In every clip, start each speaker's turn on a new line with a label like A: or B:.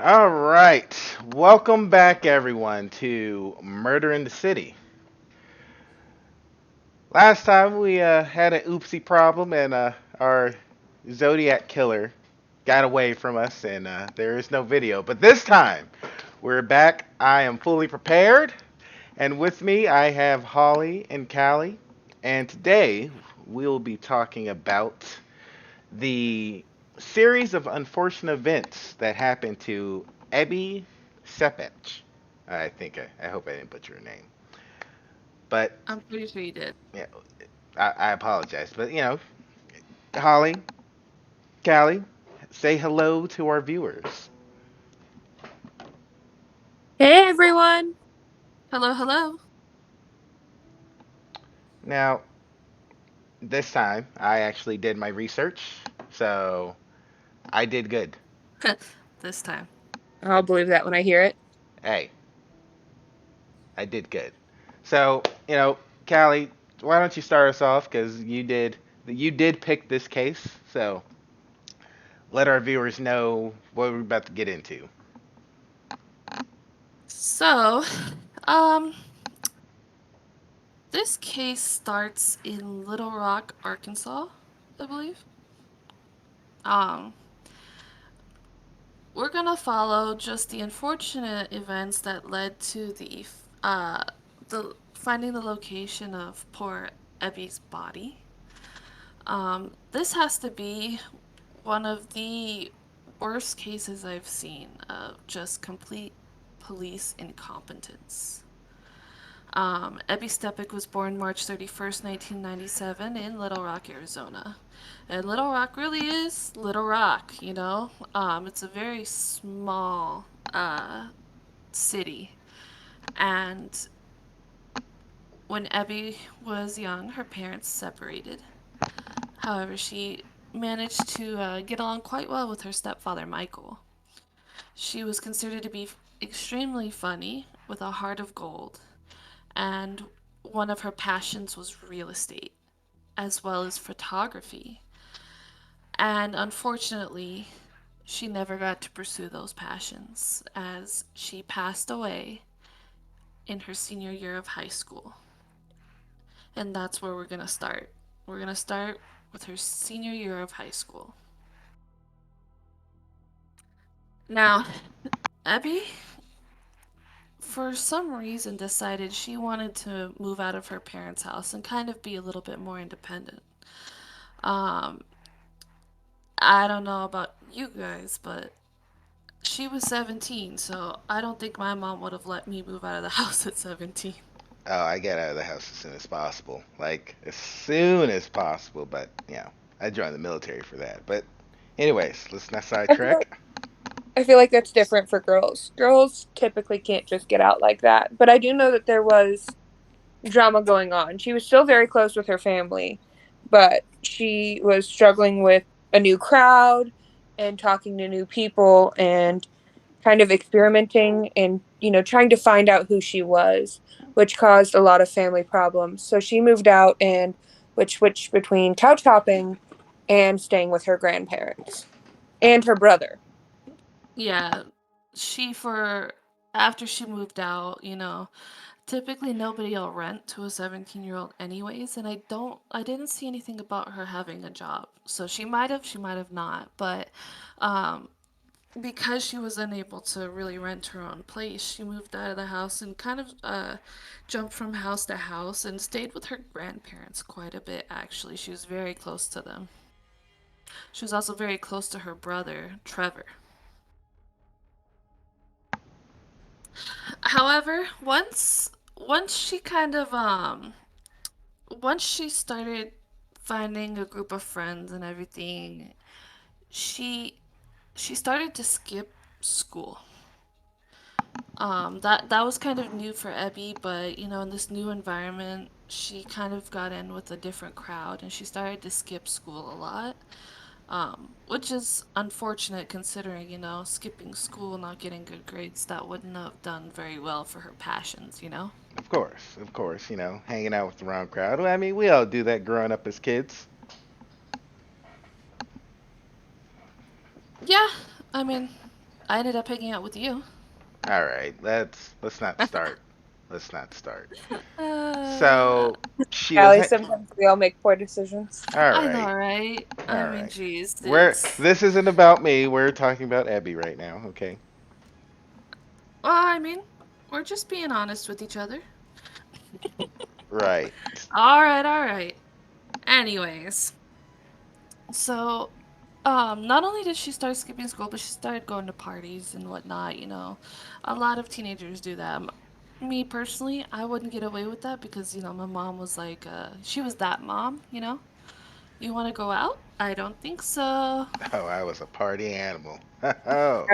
A: All right. Welcome back, everyone, to Murder in the City. Last time we had an oopsie problem, and our Zodiac killer got away from us, and there is no video. But this time, we're back. I am fully prepared, and with me, I have Holly and Callie. And today, we'll be talking about the series of unfortunate events that happened to Ebby Steppach. I hope I didn't butcher your name. But
B: I'm pretty sure you did.
A: yeah, I apologize. But Holly, Callie, say hello to our viewers.
C: Hey everyone.
B: Hello, hello.
A: Now, this time I actually did my research, so I did good.
B: This time.
A: I,
C: I'll believe that when I hear it.
A: hey, I did good. So, Callie, why don't you start us off? Because you did pick this case, so let our viewers know what we're about to get into.
B: So, um, this case starts in Little Rock, Arkansas, I believe. Um, we're gonna follow just the unfortunate events that led to the finding the location of poor Ebby's body. This has to be one of the worst cases I've seen of just complete police incompetence. Ebby Steppach was born March 31st, 1997, in Little Rock, Arizona. And Little Rock really is Little Rock, you know? It's a very small city. And when Ebby was young, her parents separated. However, she managed to get along quite well with her stepfather, Michael. She was considered to be extremely funny with a heart of gold, and one of her passions was real estate, as well as photography. And unfortunately, she never got to pursue those passions as she passed away in her senior year of high school. And that's where we're going to start. We're going to start with her senior year of high school. Now, Abby, for some reason, decided she wanted to move out of her parents' house and kind of be a little bit more independent. Um, I don't know about you guys, but she was 17, so I don't think my mom would have let me move out of the house at 17.
A: Oh, I get out of the house as soon as possible, like as soon as possible. But I joined the military for that. But anyways, let's not
C: I feel like
A: sidetrack.
C: I feel like that's different for girls. Girls typically can't just get out like that. But I do know that there was drama going on. She was still very close with her family, but she was struggling with a new crowd and talking to new people and kind of experimenting and trying to find out who she was, which caused a lot of family problems. So she moved out and would switch between couch hopping and staying with her grandparents and her brother.
B: Yeah, for after she moved out, typically nobody will rent to a 17-year-old anyways, and I didn't see anything about her having a job. So she might have not, but um because she was unable to really rent her own place, she moved out of the house and kind of jumped from house to house and stayed with her grandparents quite a bit, actually. She was very close to them. She was also very close to her brother, Trevor. However, once she kind of once she started finding a group of friends and everything, she she started to skip school. That was kind of new for Ebby, but in this new environment, she kind of got in with a different crowd and she started to skip school a lot. Which is unfortunate considering, skipping school, not getting good grades, that wouldn't have done very well for her passions.
A: Of course, hanging out with the wrong crowd. Well, I mean, we all do that growing up as kids.
B: Yeah, I mean, I ended up hanging out with you.
A: All right, let's not start. Let's not start.
B: Uh,
A: So she was
C: Allie,
A: ha-
C: sometimes we all make poor decisions.
A: all
B: I know,
A: right,
B: right?
A: all
B: I mean,
A: right.
B: geez,
A: We're
B: it's.
A: this isn't about me. We're talking about Abby right now. Okay.
B: Well, I mean, we're just being honest with each other.
A: Right.
B: Alright, alright. Anyways, so, not only did she start skipping school, but she started going to parties and whatnot, you know. A lot of teenagers do that. Me personally, I wouldn't get away with that because, you know, my mom was like, she was that mom, you know. You want to go out? I don't think so.
A: Oh, I was a party animal. Oh,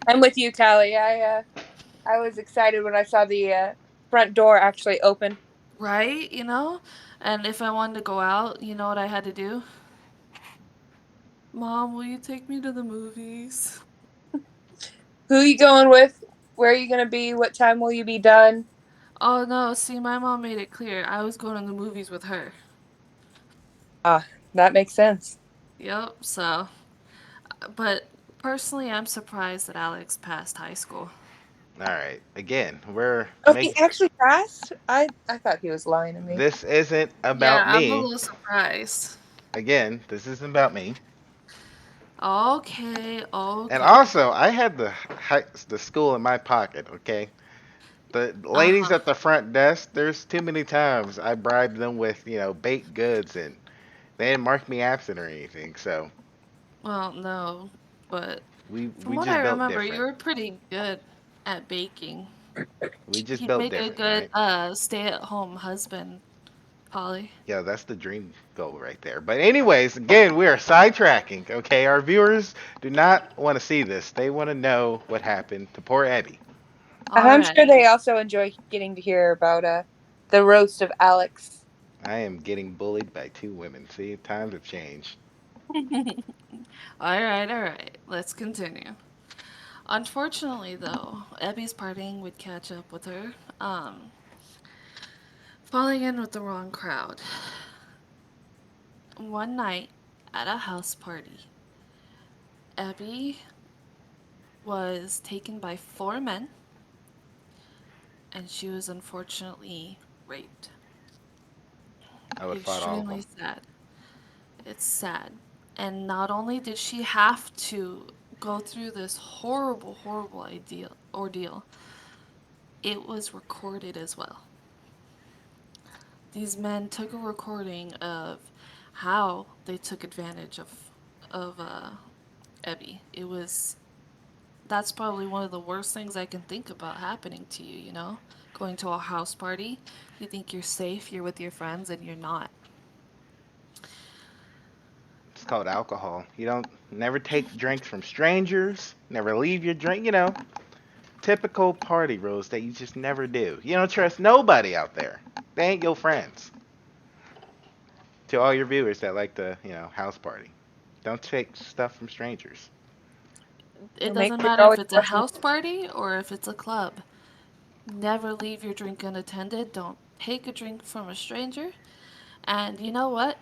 C: I'm with you, Callie. I was excited when I saw the front door actually open.
B: Right? You know? And if I wanted to go out, you know what I had to do? Mom, will you take me to the movies?
C: Who you going with? Where are you gonna be? What time will you be done?
B: Oh no, see, my mom made it clear I was going to the movies with her.
C: Ah, that makes sense.
B: Yep, so. But personally, I'm surprised that Alex passed high school.
A: all right. Again, we're
C: Oh, he
A: making
C: actually passed? I thought he was lying to me.
A: this isn't
B: Yeah,
A: about
B: I'm a
A: me.
B: little surprised.
A: Again, this isn't about me.
B: Okay,
A: And
B: okay.
A: also, I had the school in my pocket. Okay. The
B: Uh
A: ladies
B: huh.
A: at the front desk, there's too many times I bribed them with, baked goods and they didn't mark me absent or anything. So
B: Well, no, but from
A: we
B: what I
A: just built
B: remember, you
A: different.
B: were pretty good at baking.
A: We just
B: You'd
A: built
B: make a
A: different,
B: good
A: right?
B: stay-at-home husband, Polly.
A: Yeah, that's the dream goal right there. But anyways, again, we are sidetracking. Okay, our viewers do not want to see this. They want to know what happened to poor Abby.
C: I'm sure
B: Alrighty.
C: they also enjoy getting to hear about the roast of Alex.
A: I am getting bullied by two women. See, times have changed.
B: Alright. Let's continue. Unfortunately, though, Abby's partying would catch up with her, falling in with the wrong crowd. One night at a house party, Abby was taken by four men and she was unfortunately raped.
A: I would have fought all of
B: Extremely
A: them.
B: sad. It's sad. And not only did she have to go through this horrible ordeal, it was recorded as well. These men took a recording of how they took advantage of Ebby. It was That's probably one of the worst things I can think about happening to you, you know? Going to a house party, you think you're safe, you're with your friends, and you're not.
A: It's called alcohol. You don't never take drinks from strangers. Never leave your drink. Typical party rules that you just never do. You don't trust nobody out there. They ain't your friends. To all your viewers that like the house party, don't take stuff from strangers.
B: It
C: Make
B: doesn't
C: sure
B: matter
C: you're
B: if
C: always
B: it's a
C: brushing.
B: house party or if it's a club. Never leave your drink unattended. Don't take a drink from a stranger. And you know what?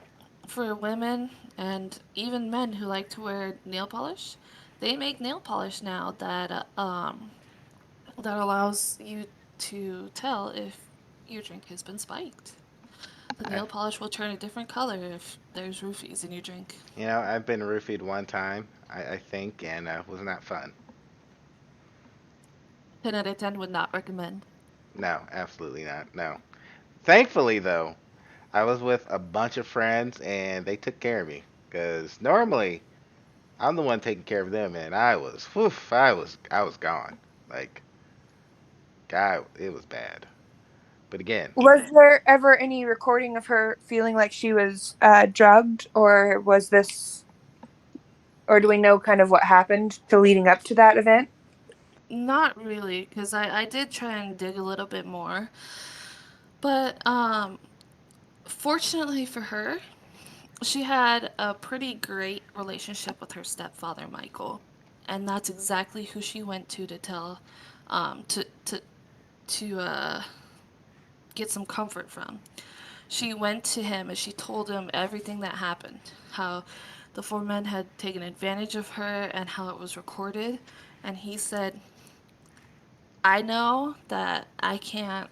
B: For women and even men who like to wear nail polish, they make nail polish now that allows you to tell if your drink has been spiked. The
A: I,
B: nail polish will turn a different color if there's roofies in your drink.
A: I've been roofied one time, I think, and was not fun.
B: 10 out of 10 would not recommend.
A: No, absolutely not. No. Thankfully, though, I was with a bunch of friends and they took care of me. Because normally I'm the one taking care of them, and I was gone. Like, God, it was bad. But again,
C: Was there ever any recording of her feeling like she was drugged, or was this, or do we know kind of what happened to leading up to that event?
B: Not really, because I did try and dig a little bit more. But fortunately for her, she had a pretty great relationship with her stepfather, Michael. And that's exactly who she went to tell, to get some comfort from. She went to him and she told him everything that happened. How the four men had taken advantage of her and how it was recorded. and he said, I know that I can't,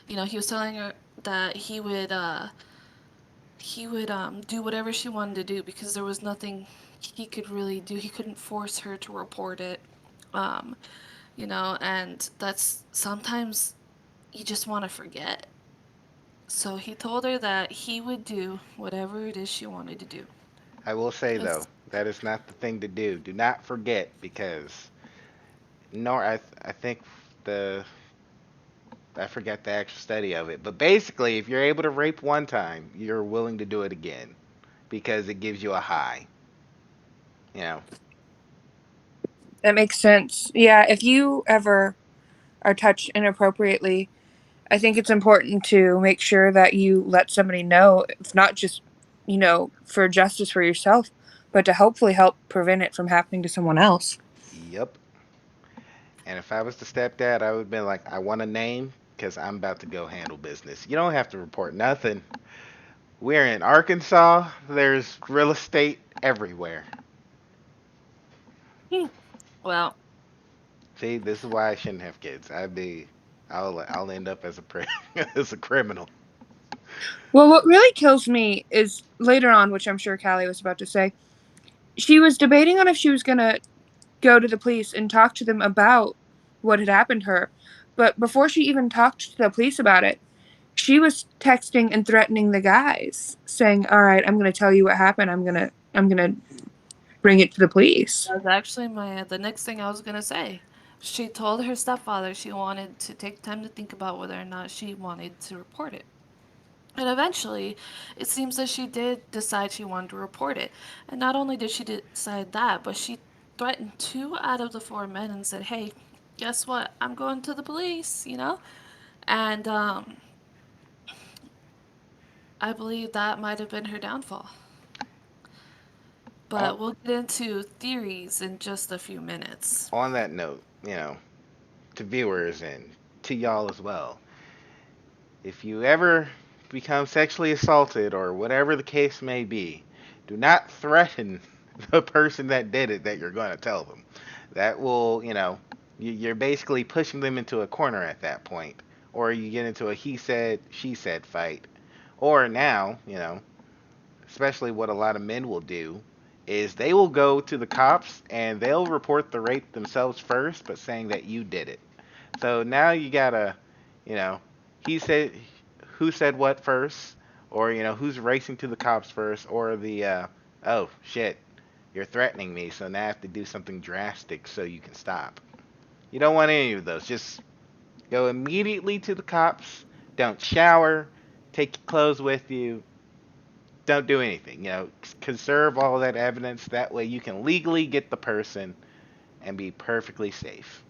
B: he was telling her that he would do whatever she wanted to do because there was nothing he could really do. He couldn't force her to report it. Um, and that's sometimes you just want to forget. So he told her that he would do whatever it is she wanted to do.
A: I will say though,
B: Just,
A: that is not the thing to do. Do not forget because nor I think the I forget the actual study of it, but basically, if you're able to rape one time, you're willing to do it again because it gives you a high. You know,
C: That makes sense. Yeah, if you ever are touched inappropriately, I think it's important to make sure that you let somebody know, if not just, for justice for yourself, but to hopefully help prevent it from happening to someone else.
A: yep. And if I was the stepdad, I would have been like, I want a name because I'm about to go handle business. You don't have to report nothing. We're in Arkansas. There's real estate everywhere.
B: well,
A: See, this is why I shouldn't have kids. I'll end up as as a criminal.
C: Well, what really kills me is later on, which I'm sure Callie was about to say, she was debating on if she was going to go to the police and talk to them about what had happened to her. But before she even talked to the police about it, she was texting and threatening the guys, saying, "All right, I'm going to tell you what happened. I'm going to bring it to the police."
B: that was actually the next thing I was gonna say. She told her stepfather she wanted to take time to think about whether or not she wanted to report it. And eventually, it seems that she did decide she wanted to report it. And not only did she decide that, but she threatened two out of the four men and said, "Hey, guess what? I'm going to the police." And I believe that might have been her downfall.
A: On,
B: But we'll get into theories in just a few minutes.
A: on that note, to viewers and to y'all as well, if you ever become sexually assaulted or whatever the case may be, do not threaten the person that did it that you're going to tell them. That will, you're basically pushing them into a corner at that point. Or you get into a he said, she said fight. Or now, especially what a lot of men will do, is they will go to the cops and they'll report the rape themselves first, but saying that you did it. So now you gotta, you know, he said, who said what first, or who's racing to the cops first, or oh shit, you're threatening me, so now I have to do something drastic so you can stop. You don't want any of those. Just go immediately to the cops. Don't shower. Take your clothes with you. Don't do anything. Conserve all that evidence. That way you can legally get the person and be perfectly safe.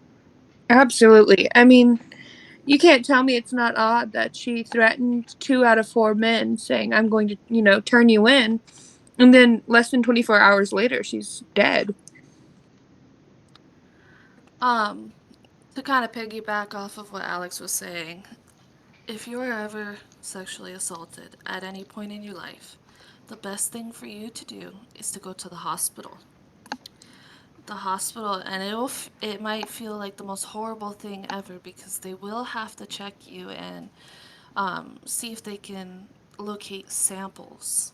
C: Absolutely. I mean, you can't tell me it's not odd that she threatened two out of four men, saying, "I'm going to, turn you in." And then less than 24 hours later, she's dead.
B: Um, to kind of piggyback off of what Alex was saying, if you are ever sexually assaulted at any point in your life, the best thing for you to do is to go to the hospital. The hospital, and it might feel like the most horrible thing ever because they will have to check you and see if they can locate samples,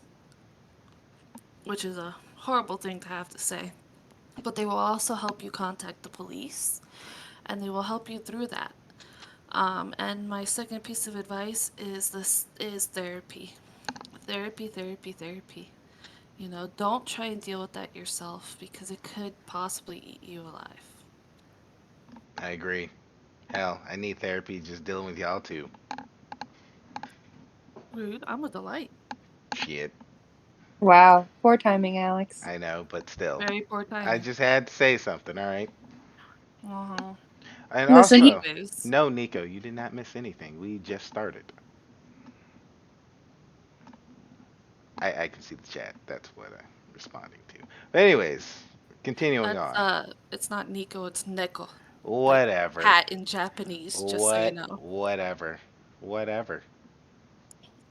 B: which is a horrible thing to have to say. But they will also help you contact the police, and they will help you through that. And my second piece of advice is therapy. Therapy, therapy, therapy. Don't try and deal with that yourself because it could possibly eat you alive.
A: I agree. Hell, I need therapy just dealing with y'all too.
B: Rude, I'm a delight.
A: Shit.
C: Wow. Poor timing, Alex.
A: I know, but still.
B: Very poor
A: I
B: timing.
A: just had to say something, alright?
B: Uh-huh.
A: And
C: Listen,
A: also,
B: Anyways,
A: no, Nico, you did not miss anything. We just started. I can see the chat. That's what I'm responding to. But anyways, continuing
B: that's
A: on.
B: it's not Nico, it's Neko. Like
A: Whatever.
B: cat in Japanese, just so you know.
A: Whatever. Whatever.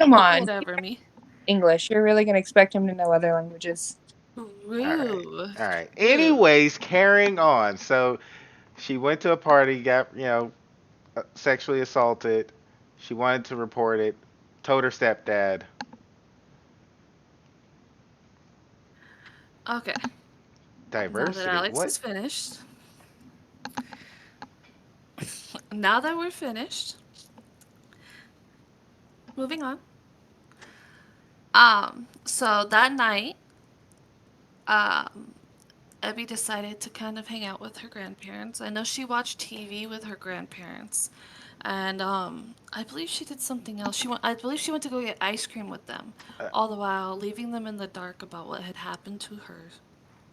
C: come on.
B: Whatever, me.
C: English. You're really going to expect him to know other languages.
A: All right.
B: Rue.
A: All right.
B: Rue.
A: Anyways, carrying on. So she went to a party, got, sexually assaulted. She wanted to report it, told her stepdad.
B: Okay. Now that
A: Diversity.
B: Alex
A: What?
B: is finished, now that we're finished, moving on. So that night, um, Ebby decided to kind of hang out with her grandparents. I know she watched TV with her grandparents, and I believe she did something else. I believe she went to go get ice cream with them,
A: Uh,
B: all the while leaving them in the dark about what had happened to her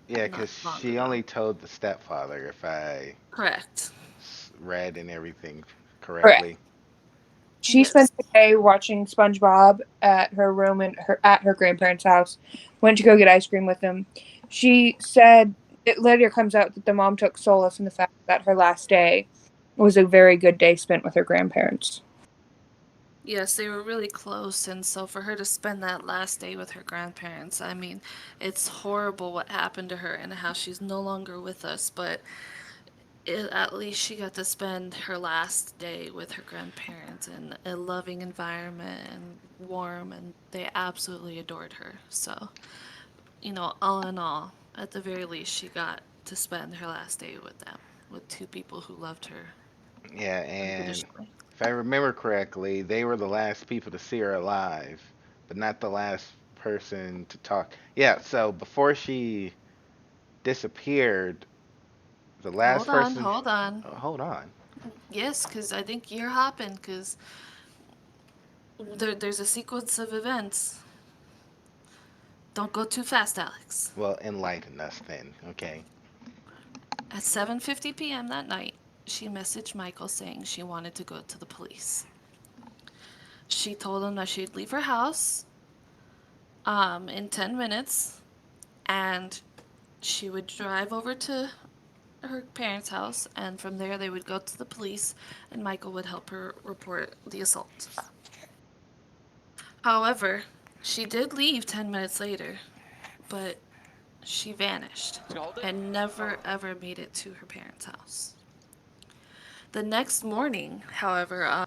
A: yeah,
B: not
A: because
B: long
A: she
B: ago.
A: only told the stepfather, if I
B: Correct.
A: read and everything
C: Correct.
A: correctly.
C: She
B: Yes.
C: spent the day watching SpongeBob at her room and her grandparents' house. Went to go get ice cream with them. She said it later comes out that the mom took solace in the fact that her last day was a very good day spent with her grandparents.
B: Yes, they were really close, and so for her to spend that last day with her grandparents, I mean, it's horrible what happened to her and how she's no longer with us, but at least she got to spend her last day with her grandparents in a loving environment and warm, and they absolutely adored her. So, all in all, at the very least, she got to spend her last day with them, with two people who loved her
A: Yeah, and
B: unconditionally.
A: if I remember correctly, they were the last people to see her alive, but not the last person to talk. Yeah, so before she disappeared, the last
B: Hold on,
A: person.
B: hold on.
A: Oh, hold on.
B: Yes, because I think you're hopping, because there's a sequence of events. Don't go too fast, Alex.
A: Well, enlighten us then, okay?
B: At 7:50 p.m. that night, she messaged Michael saying she wanted to go to the police. She told him that she'd leave her house in 10 minutes and she would drive over to her parents' house, and from there they would go to the police and Michael would help her report the assault. However, she did leave 10 minutes later, but she vanished and never ever made it to her parents' house. The next morning, however,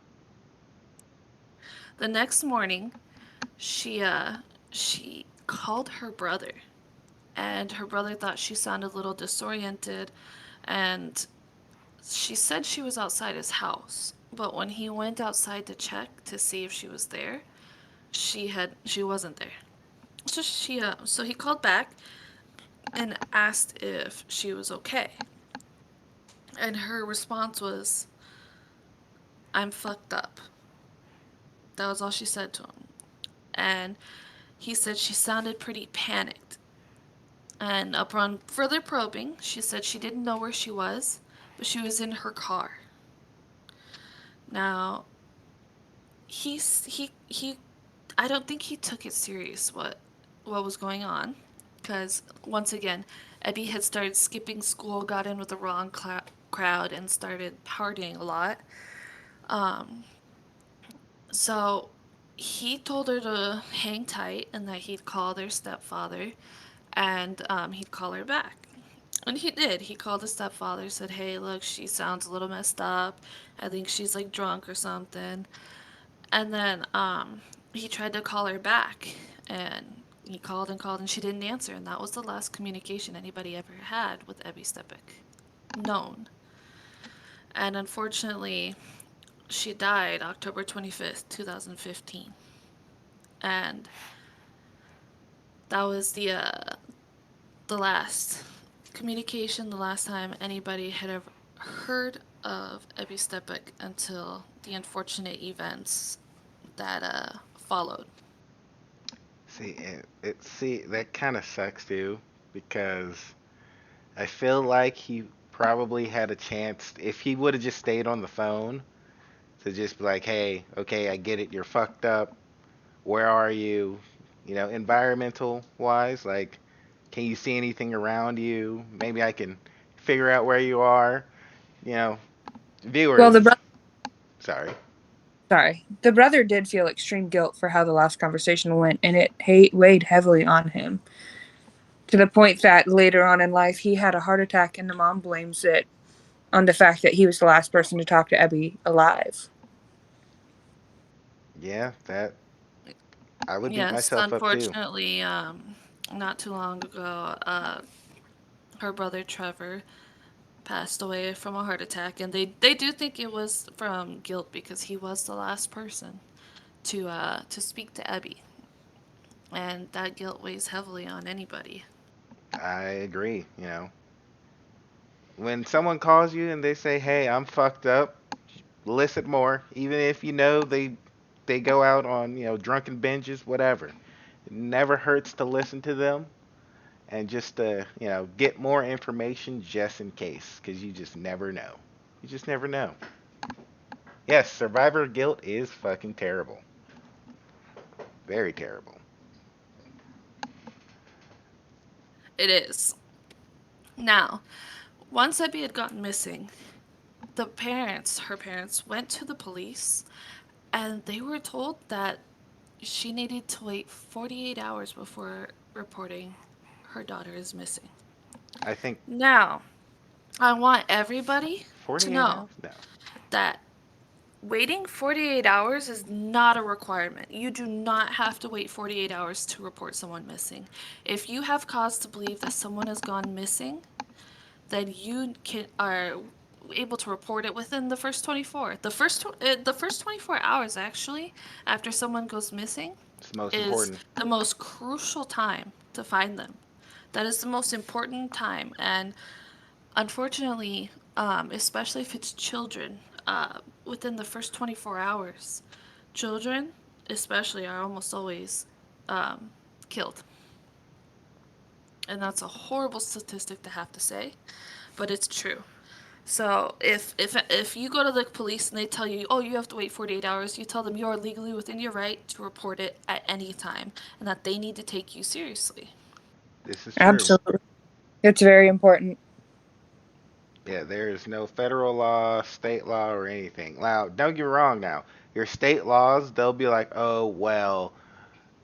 B: the next morning she called her brother, and her brother thought she sounded a little disoriented, and she said she was outside his house. But when he went outside to check to see if she was there, she wasn't there. So he called back and asked if she was okay. And her response was, "I'm fucked up." That was all she said to him. And he said she sounded pretty panicked. And upon further probing, she said she didn't know where she was, but she was in her car. Now, he I don't think he took it serious what was going on, because once again, Eddie had started skipping school, got in with the wrong crowd, and started partying a lot. Um, so he told her to hang tight and that he'd call their stepfather, and he'd call her back. And he did. He called the stepfather, said, "Hey, look, she sounds a little messed up. I think she's like drunk or something." And then he tried to call her back, and he called, and she didn't answer. And that was the last communication anybody ever had with Ebby Steppach. Known. And unfortunately, she died October 25th, 2015. And that was the last communication, the last time anybody had ever heard of Ebby Steppach until the unfortunate events that followed.
A: See, that kind of sucks too, because I feel like he probably had a chance if he would have just stayed on the phone to just be like, hey, okay, I get it, you're fucked up. Where are you? Environmental wise, like, can you see anything around you? Maybe I can figure out where you are. You know,
C: Well,
A: viewers,
C: the brother,
A: sorry.
C: sorry, the brother did feel extreme guilt for how the last conversation went, and it weighed heavily on him. to the point that later on in life he had a heart attack, and the mom blames it on the fact that he was the last person to talk to Ebby alive.
A: Yeah, that I would beat
B: Yes,
A: myself up too.
B: unfortunately, not too long ago, her brother Trevor passed away from a heart attack, and they do think it was from guilt because he was the last person to speak to Ebby, and that guilt weighs heavily on anybody.
A: I agree. When someone calls you and they say, "Hey, I'm fucked up," listen more, even if you know they go out on drunken binges, whatever. It never hurts to listen to them and just get more information just in case, because you just never know. You just never know. Yes, survivor guilt is fucking terrible. Very terrible.
B: It is. Now, once Ebby had gotten missing, her parents, went to the police and they were told that she needed to wait 48 hours before reporting her daughter is missing.
A: I think
B: Now, I want everybody to
A: 48
B: know
A: hours. No.
B: that waiting 48 hours is not a requirement. You do not have to wait 48 hours to report someone missing. If you have cause to believe that someone has gone missing, then you are able to report it within the first 24. The first 24 hours actually after someone goes missing
A: It's most
B: is
A: important.
B: the most crucial time to find them. That is the most important time, and unfortunately, especially if it's children, within the first 24 hours, children, especially, are almost always um, killed. And that's a horrible statistic to have to say, but it's true. So if you go to the police and they tell you, oh, you have to wait 48 hours, you tell them you are legally within your right to report it at any time, and that they need to take you seriously.
A: This is true.
C: Absolutely. It's very important.
A: Yeah, there is no federal law, state law, or anything. Now, don't get me wrong now. Your state laws, they'll be like, oh, well,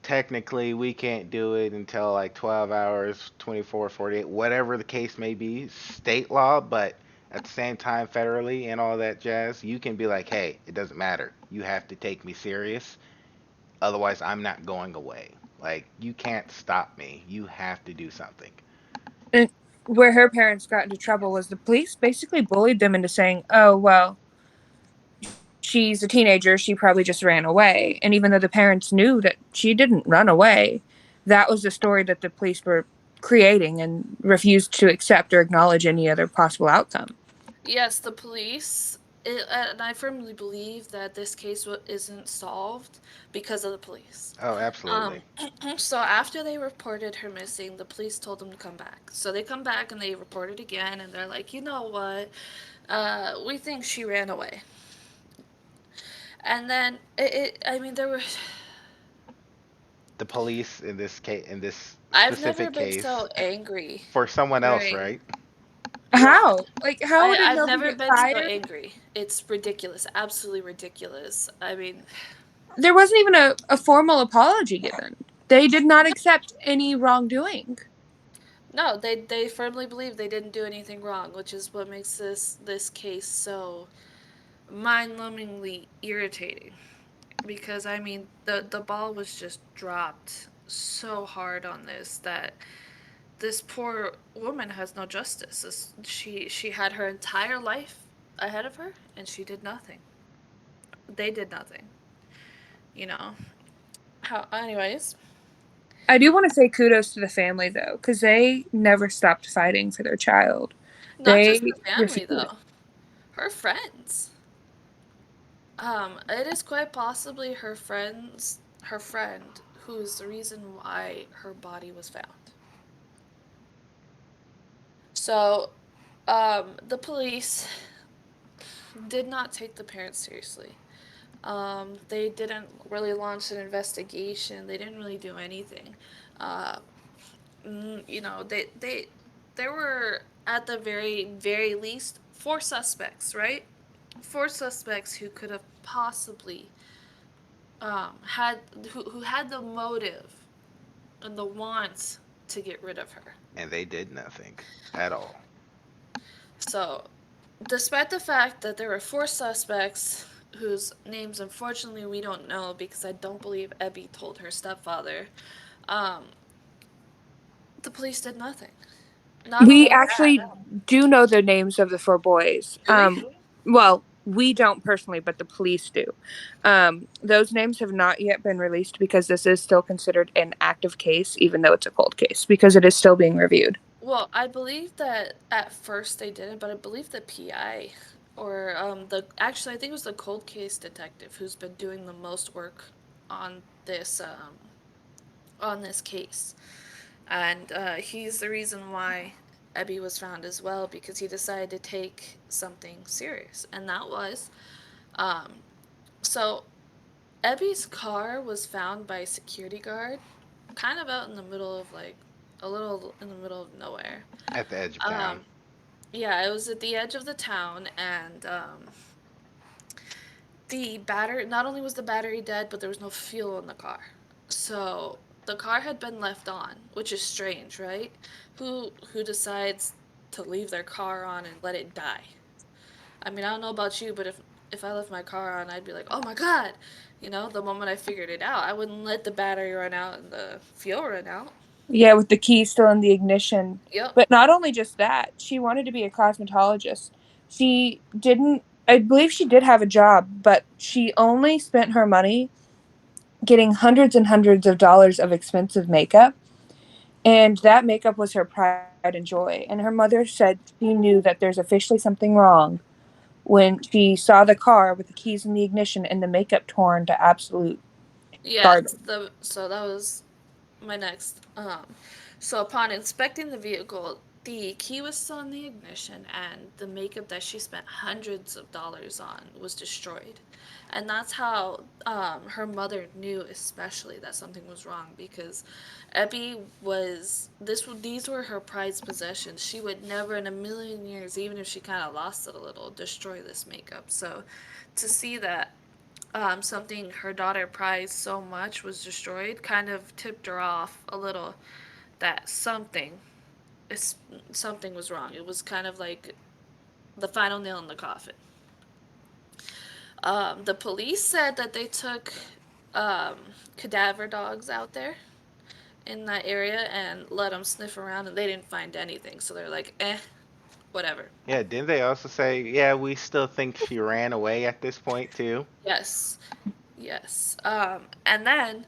A: technically we can't do it until like 12 hours, 24, 48, whatever the case may be, state law, but at the same time, federally and all that jazz, you can be like, hey, it doesn't matter. You have to take me serious. Otherwise, I'm not going away. Like, you can't stop me. You have to do something.
C: And where her parents got into trouble was the police basically bullied them into saying, oh, well, she's a teenager. She probably just ran away. And even though the parents knew that she didn't run away, that was the story that the police were creating and refused to accept or acknowledge any other possible outcome.
B: Yes, the police, and I firmly believe that this case isn't solved because of the police.
A: Oh, absolutely.
B: Um, so after they reported her missing, the police told them to come back. So they come back and they report it again, and they're like, you know what? We think she ran away. And then I mean, there were.
A: The police in this
B: I've never
A: specific
B: been
A: case,
B: so angry
A: for someone else,
B: during.
A: right?
B: Yeah,
C: How? Like, how did
B: I've
C: nobody
B: never
C: get
B: been so
C: fired?
B: angry. It's ridiculous, absolutely ridiculous. I mean,
C: There wasn't even a formal apology given. They did not accept any wrongdoing.
B: no, they firmly believe they didn't do anything wrong, which is what makes this case so mind-numbingly irritating. Because I mean, the ball was just dropped so hard on this that this poor woman has no justice. She had her entire life ahead of her, and she did nothing. They did nothing. You know. Anyways,
C: I do want to say kudos to the family though, because they never stopped fighting for their child.
B: not just
C: They
B: the family
C: refused.
B: though. Her friends. It is quite possibly her friend, who's the reason why her body was found. So, the police did not take the parents seriously. They didn't really launch an investigation. They didn't really do anything. Uh, you know, there were at the very least four suspects, right? Four suspects who could have possibly had who had the motive and the want to get rid of her.
A: And they did nothing at all.
B: So, despite the fact that there were four suspects whose names unfortunately we don't know because I don't believe Ebby told her stepfather, um, the police did nothing. Not
C: We
B: only that,
C: actually do know the names of the four boys.
B: do we?
C: Well, we don't personally, but the police do. Those names have not yet been released because this is still considered an active case, even though it's a cold case, because it is still being reviewed.
B: Well, I believe that at first they didn't, but I believe the PI or the actually I think it was the cold case detective who's been doing the most work on this on this case, and he's the reason why Ebby was found as well because he decided to take something serious, and that was um, so Ebby's car was found by a security guard, kind of out in the middle of like a little in the middle of nowhere.
A: At the edge of town.
B: Um, Yeah, it was at the edge of the town, and the battery. Not only was the battery dead, but there was no fuel in the car. So the car had been left on, which is strange, right? Who decides to leave their car on and let it die? I mean, I don't know about you, but if I left my car on, I'd be like, oh my god, the moment I figured it out, I wouldn't let the battery run out and the fuel run out.
C: Yeah, with the key still in the ignition.
B: Yep.
C: But not only just that, she wanted to be a cosmetologist. She didn't, I believe she did have a job, but she only spent her money getting hundreds and hundreds of dollars of expensive makeup. And that makeup was her pride and joy. And her mother said she knew that there's officially something wrong when she saw the car with the keys in the ignition and the makeup torn to absolute
B: Yes.
C: garbage.
B: So that was my next. So upon inspecting the vehicle, the key was still in the ignition, and the makeup that she spent hundreds of dollars on was destroyed. And that's how her mother knew, especially, that something was wrong because Ebby was this. These were her prized possessions. She would never, in a million years, even if she kind of lost it a little, destroy this makeup. So, to see that something her daughter prized so much was destroyed kind of tipped her off a little that something was wrong. It was kind of like the final nail in the coffin. The police said that they took um, cadaver dogs out there in that area and let them sniff around, and they didn't find anything. So they're like, whatever.
A: Yeah, didn't they also say, yeah, we still think she ran away at this point too?
B: Yes, yes. And then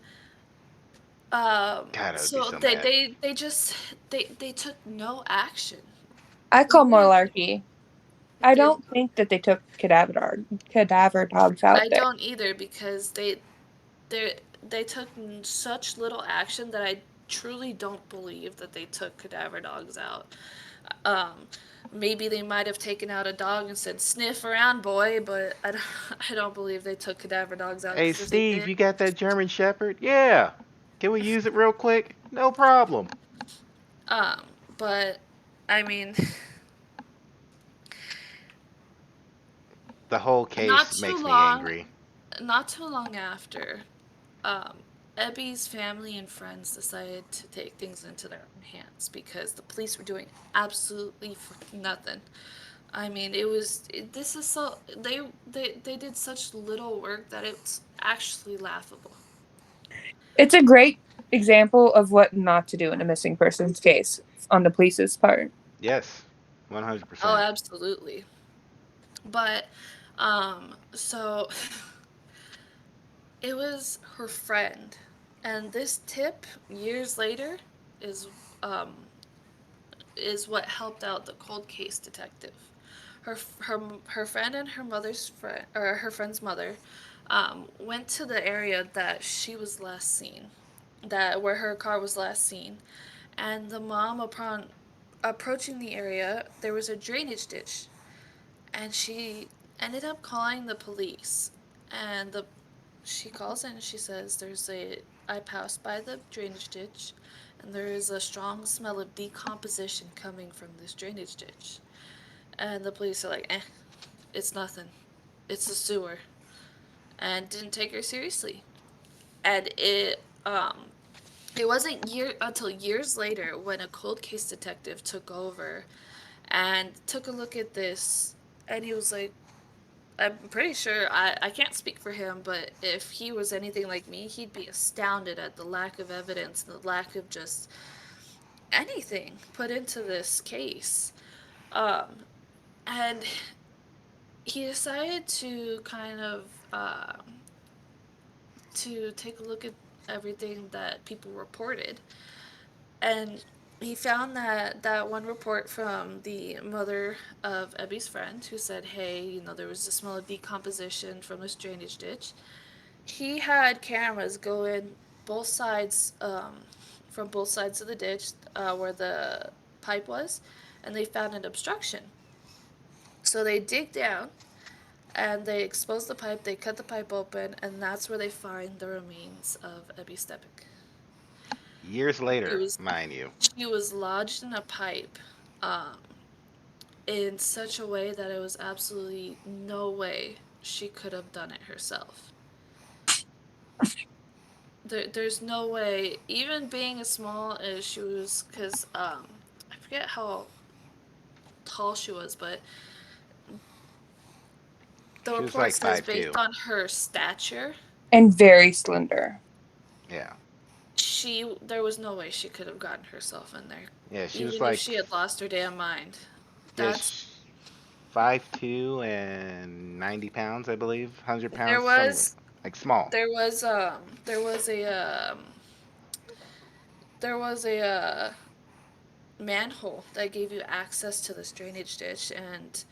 A: God, I would be
B: so
A: so
B: they
A: mad.
B: they they just they took no action.
C: I call
B: Literally,
C: malarkey. I
B: they
C: don't think that they took cadaver dogs out
B: I
C: there.
B: don't either because they they took such little action that I truly don't believe that they took cadaver dogs out. Um, Maybe they might have taken out a dog and said sniff around, boy, but I don't, I don't believe they took cadaver dogs out
A: Hey,
B: because if they
A: Steve,
B: did,
A: you got that German Shepherd? Yeah. Can we use it real quick? No problem.
B: um, but I mean,
A: The whole
B: not
A: case
B: too
A: makes me
B: long,
A: angry.
B: not too long after, um, Ebby's family and friends decided to take things into their own hands because the police were doing absolutely nothing. I mean, this is so they did such little work that it's actually laughable.
C: It's a great example of what not to do in a missing persons case on the police's part.
A: Yes,
B: Oh,
A: 100%.
B: absolutely. But so it was her friend, and this tip years later is um is what helped out the cold case detective. Her her friend and her mother's friend or her friend's mother went to the area that she was last seen, that where her car was last seen, and the mom upon approaching the area there was a drainage ditch, and she ended up calling the police, and the she calls in and she says there's a I passed by the drainage ditch and there is a strong smell of decomposition coming from this drainage ditch. And the police are like, it's nothing. It's a sewer. And didn't take her seriously. And it It wasn't until years later when a cold case detective took over and took a look at this, and he was like, I'm pretty sure, I can't speak for him, but if he was anything like me, he'd be astounded at the lack of evidence, the lack of just anything put into this case. Um, and he decided to kind of to take a look at everything that people reported, and he found that one report from the mother of Ebby's friend who said, "Hey, there was a smell of decomposition from this drainage ditch." He had cameras go in both sides, from both sides of the ditch where the pipe was, and they found an obstruction. So they dig down and they expose the pipe. They cut the pipe open, and that's where they find the remains of Ebby Steppach.
A: Years
B: She
A: later,
B: was
A: mind you.
B: she was lodged in a pipe, um, in such a way that it was absolutely no way she could have done it herself. There's no way, even being as small as she was, because I forget how tall she was, but the
A: She was
B: report
A: like
B: says
A: five
B: based
A: two.
B: on her stature,
C: And very slender.
A: Yeah.
B: there was no way she could have gotten herself in there,
A: Yeah, she was
B: even if
A: like,
B: she had lost her damn mind. That's
A: yes, 5'2" and 90 pounds, I believe, 100 pounds,
B: there
A: some
B: was
A: like small.
B: there was there was a there was a manhole that gave you access to this drainage ditch, and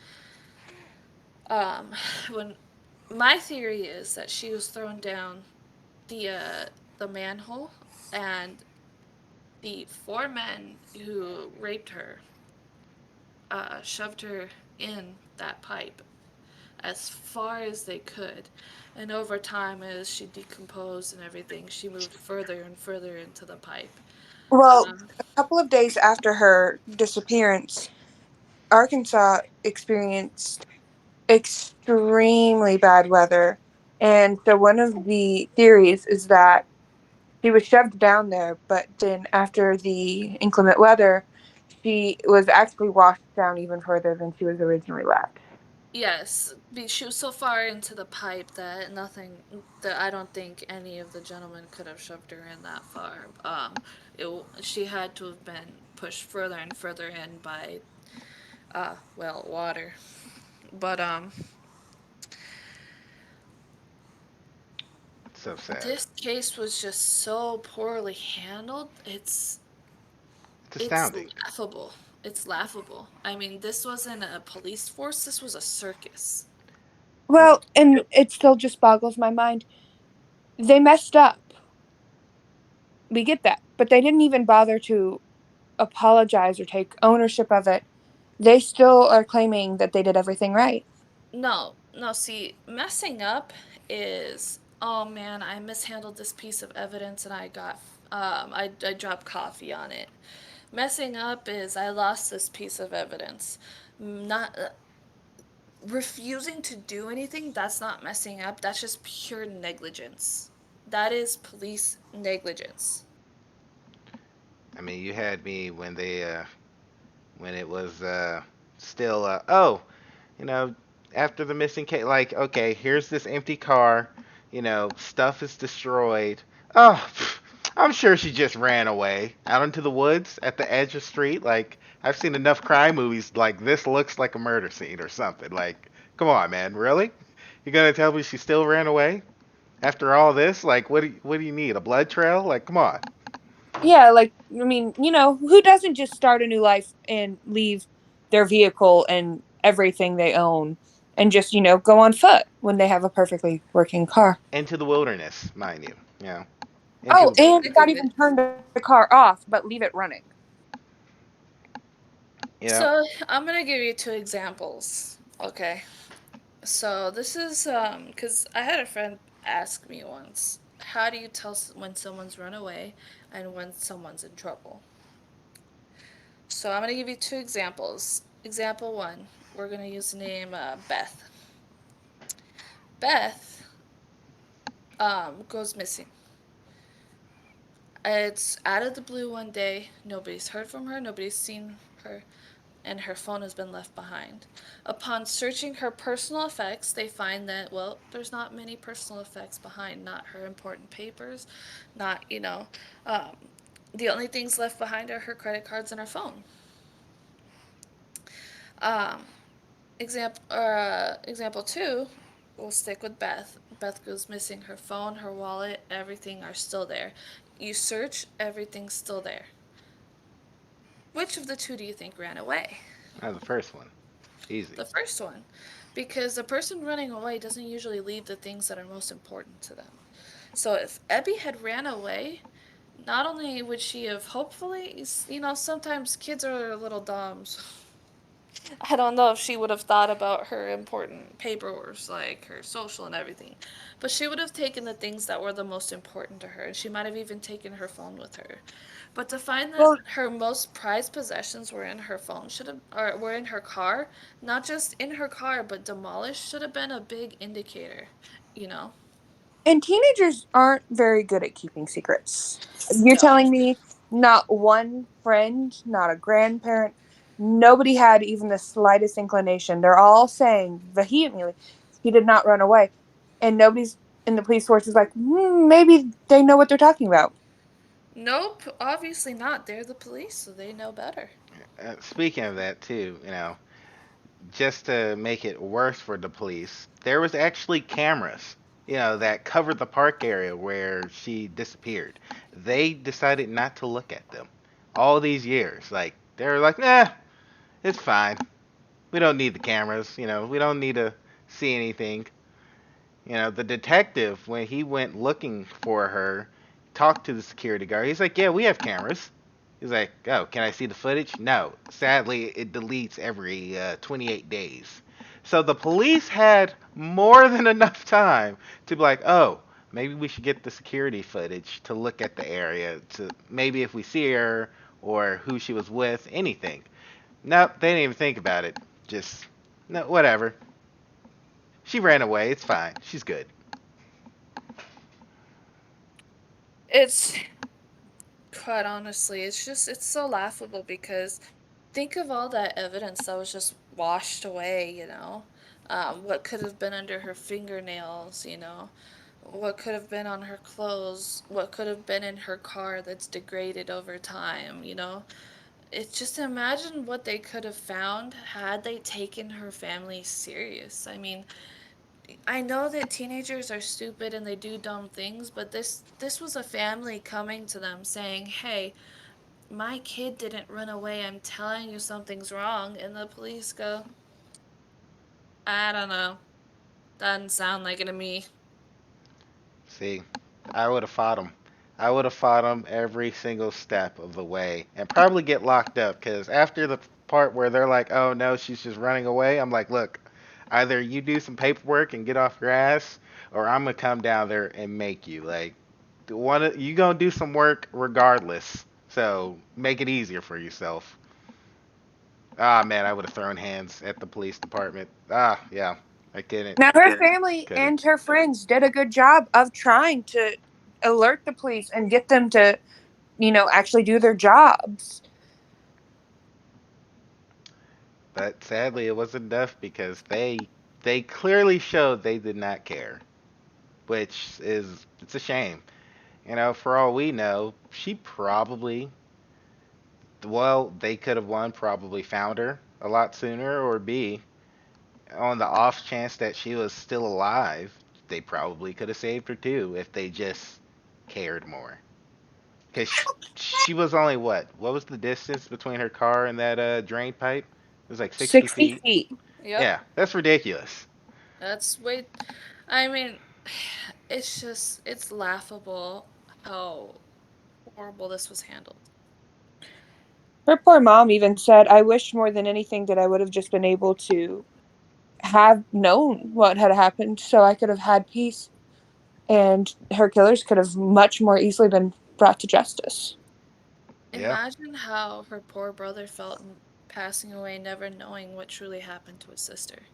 B: um, when my theory is that she was thrown down the uh, the manhole, and the four men who raped her shoved her in that pipe as far as they could. And over time, as she decomposed and everything, she moved further and further into the pipe.
C: Well,
B: Um,
C: a couple of days after her disappearance, Arkansas experienced extremely bad weather. And so one of the theories is that she was shoved down there, but then after the inclement weather, she was actually washed down even further than she was originally left.
B: yes, she was so far into the pipe that nothing, that I don't think any of the gentlemen could have shoved her in that far. She had to have been pushed further and further in by, well, water. But
A: It's so sad.
B: this case was just so poorly handled.
A: It's
B: It's
A: astounding.
B: laughable. It's laughable. I mean, this wasn't a police force. This was a circus.
A: It,
C: Well, and it still just boggles my mind. They messed up. We get that. But they didn't even bother to apologize or take ownership of it. They still are claiming that they did everything right.
B: No, no. See, messing up is, oh man, I mishandled this piece of evidence and I dropped coffee on it. Messing up is I lost this piece of evidence. Not refusing to do anything. That's not messing up. That's just pure negligence. That is police negligence.
A: I mean, you had me when when it was still oh, you know, after the missing case, like, okay, here's this empty car, stuff is destroyed. Oh, I'm sure she just ran away out into the woods at the edge of the street. Like, I've seen enough crime movies like this looks like a murder scene or something. Like, come on, man, really? You're gonna tell me she still ran away after all this? Like, what do you need? A blood trail? Like, come on.
C: Yeah, like, I mean, who doesn't just start a new life and leave their vehicle and everything they own and just, go on foot when they have a perfectly working car?
A: Into the wilderness, mind you. Into
C: Oh,
A: the
C: and
A: wilderness.
C: not even turn the car off, but leave it running.
A: You know,
B: So I'm gonna give you two examples. Okay. So this is because I had a friend ask me once, how do you tell when someone's run away and when someone's in trouble? So I'm gonna give you two examples. Example one, we're gonna use the name Beth. Beth goes missing. It's out of the blue one day. Nobody's heard from her, nobody's seen her, and her phone has been left behind. Upon searching her personal effects, they find that, well, there's not many personal effects behind, not her important papers, not, um, the only things left behind are her credit cards and her phone. Um, example two, we'll stick with Beth. Beth goes missing. Her phone, her wallet, everything are still there. You search, everything's still there. Which of the two do you think ran away?
A: The first one, easy.
B: The first one. Because the person running away doesn't usually leave the things that are most important to them. So if Ebby had ran away, not only would she have hopefully, sometimes kids are little dumb. I don't know if she would have thought about her important paperwork, like her social and everything. But she would have taken the things that were the most important to her, and she might have even taken her phone with her. But to find that
C: Well,
B: her most prized possessions were in her phone, should have, or were in her car, not just in her car, but demolished, should have been a big indicator, you know?
C: and teenagers aren't very good at keeping secrets. You're
B: No.
C: telling me not one friend, not a grandparent, nobody had even the slightest inclination. They're all saying vehemently, he did not run away. And nobody's in the police force is like, maybe they know what they're talking about.
B: Nope, obviously not. They're the police, so they know better.
A: Speaking of that too, just to make it worse for the police, there was actually cameras, that covered the park area where she disappeared. They decided not to look at them all these years. Like they were like, nah, it's fine. We don't need the cameras. We don't need to see anything. The detective, when he went looking for her, talked to the security guard. He's like, yeah, we have cameras. He's like, oh, can I see the footage? No. Sadly, it deletes every 28 days. So the police had more than enough time to be like, oh, maybe we should get the security footage to look at the area, to maybe if we see her or who she was with, anything. Nope, they didn't even think about it. Just, no, whatever. She ran away. It's fine. She's good.
B: It's quite honestly, it's so laughable because think of all that evidence that was just washed away, what could have been under her fingernails, what could have been on her clothes, what could have been in her car that's degraded over time, It's just imagine what they could have found had they taken her family serious. I mean, I know that teenagers are stupid and they do dumb things, but this was a family coming to them saying, "Hey, my kid didn't run away. I'm telling you something's wrong." And the police go, "I don't know. Doesn't sound like it to me."
A: See, I would have fought him. I would have fought him every single step of the way and probably get locked up because after the part where they're like, oh no, she's just running away, I'm like, look, either you do some paperwork and get off your ass or I'm going to come down there and make you. Like, you going to do some work regardless. So make it easier for yourself. Ah, man, I would have thrown hands at the police department. Ah, yeah, I couldn't.
C: Now, her family
A: Couldn't.
C: and her friends did a good job of trying to alert the police and get them to, actually do their jobs.
A: But sadly, it wasn't enough because they clearly showed they did not care, which is it's a shame. For all we know, she probably well, they could have one probably found her a lot sooner, or B, on the off chance that she was still alive, they probably could have saved her too if they just cared more. Because she was only what? What was the distance between her car and that drain pipe? It was like 60
C: 60
A: feet.
C: feet.
B: Yep,
A: Yeah, that's ridiculous.
B: that's way. I mean, it's laughable how horrible this was handled.
C: Her poor mom even said, I wish more than anything that I would have just been able to have known what had happened so I could have had peace and her killers could have much more easily been brought to justice.
A: Yeah.
B: Imagine how her poor brother felt in passing away, never knowing what truly happened to his sister.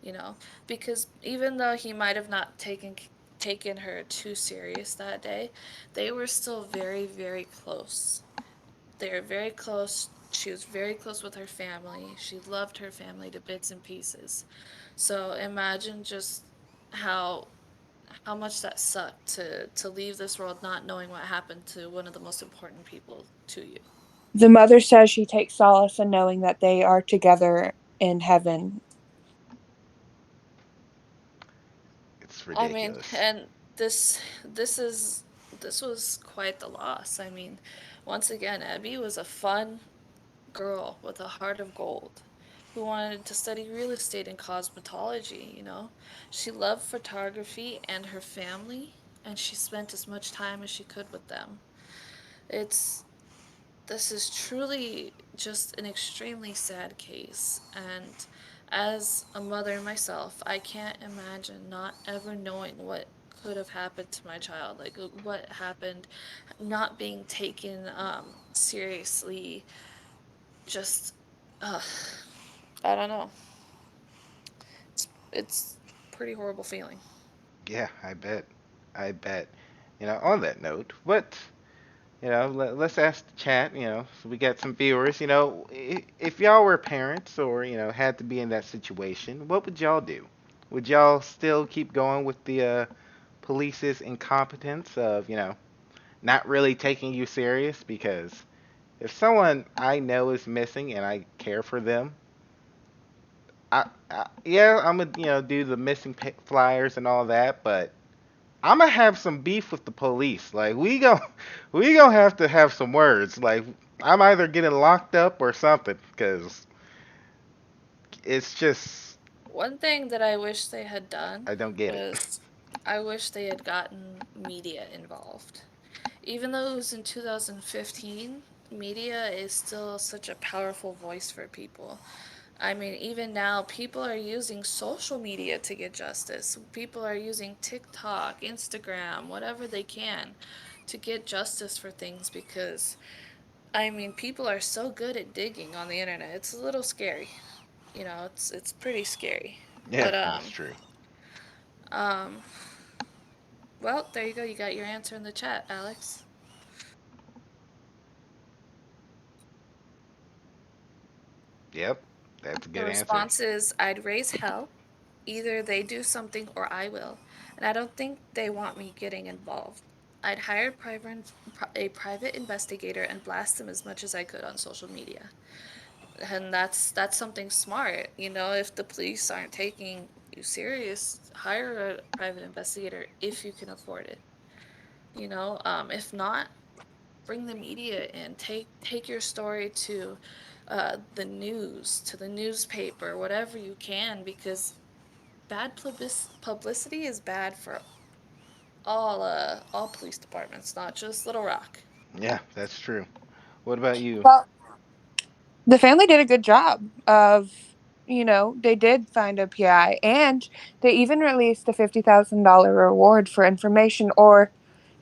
B: You know, because even though he might have not taken taken her too serious that day. They were still very, very close. They were very close. She was very close with her family. She loved her family to bits and pieces. So imagine just how how much that sucked to leave this world not knowing what happened to one of the most important people to you.
C: The mother says she takes solace in knowing that they are together in heaven.
A: It's
B: I mean,
A: ridiculous.
B: and this this is this was quite the loss. I mean, once again, Abby was a fun girl with a heart of gold who wanted to study real estate and cosmetology. She loved photography and her family, and she spent as much time as she could with them. It's This is truly just an extremely sad case, and as a mother myself, I can't imagine not ever knowing what could have happened to my child, like what happened, not being taken seriously. Just, uh, I don't know. It's pretty horrible feeling.
A: Yeah, I bet. I bet. On that note, let's ask the chat, so we got some viewers, if y'all were parents or, had to be in that situation, what would y'all do? Would y'all still keep going with the police's incompetence of, not really taking you serious? Because if someone I know is missing and I care for them, yeah, I'm gonna, do the missing flyers and all that, but I'm gonna have some beef with the police. Like we gonna have to have some words. Like I'm either getting locked up or something, because it's just
B: One thing that I wish they had done
A: I don't get it.
B: was I wish they had gotten media involved. Even though it was in 2015, media is still such a powerful voice for people. I mean, even now, people are using social media to get justice. People are using TikTok, Instagram, whatever they can to get justice for things because, I mean, people are so good at digging on the internet. It's a little scary. It's pretty scary.
A: Yeah,
B: But
A: that's true.
B: um well, there you go. You got your answer in the chat, Alex.
A: Yep, that's a
B: The
A: good answer.
B: response is I'd raise hell. Either they do something or I will. And I don't think they want me getting involved. I'd hire a private investigator and blast them as much as I could on social media. And that's something smart. If the police aren't taking you serious, hire a private investigator if you can afford it. If not, bring the media in. Take your story to the news, to the newspaper, whatever you can, because bad publicity is bad for all police departments, not just Little Rock.
A: Yeah, that's true. What about you?
C: Well, the family did a good job of, they did find a PI, and they even released a $50,000 reward for information or,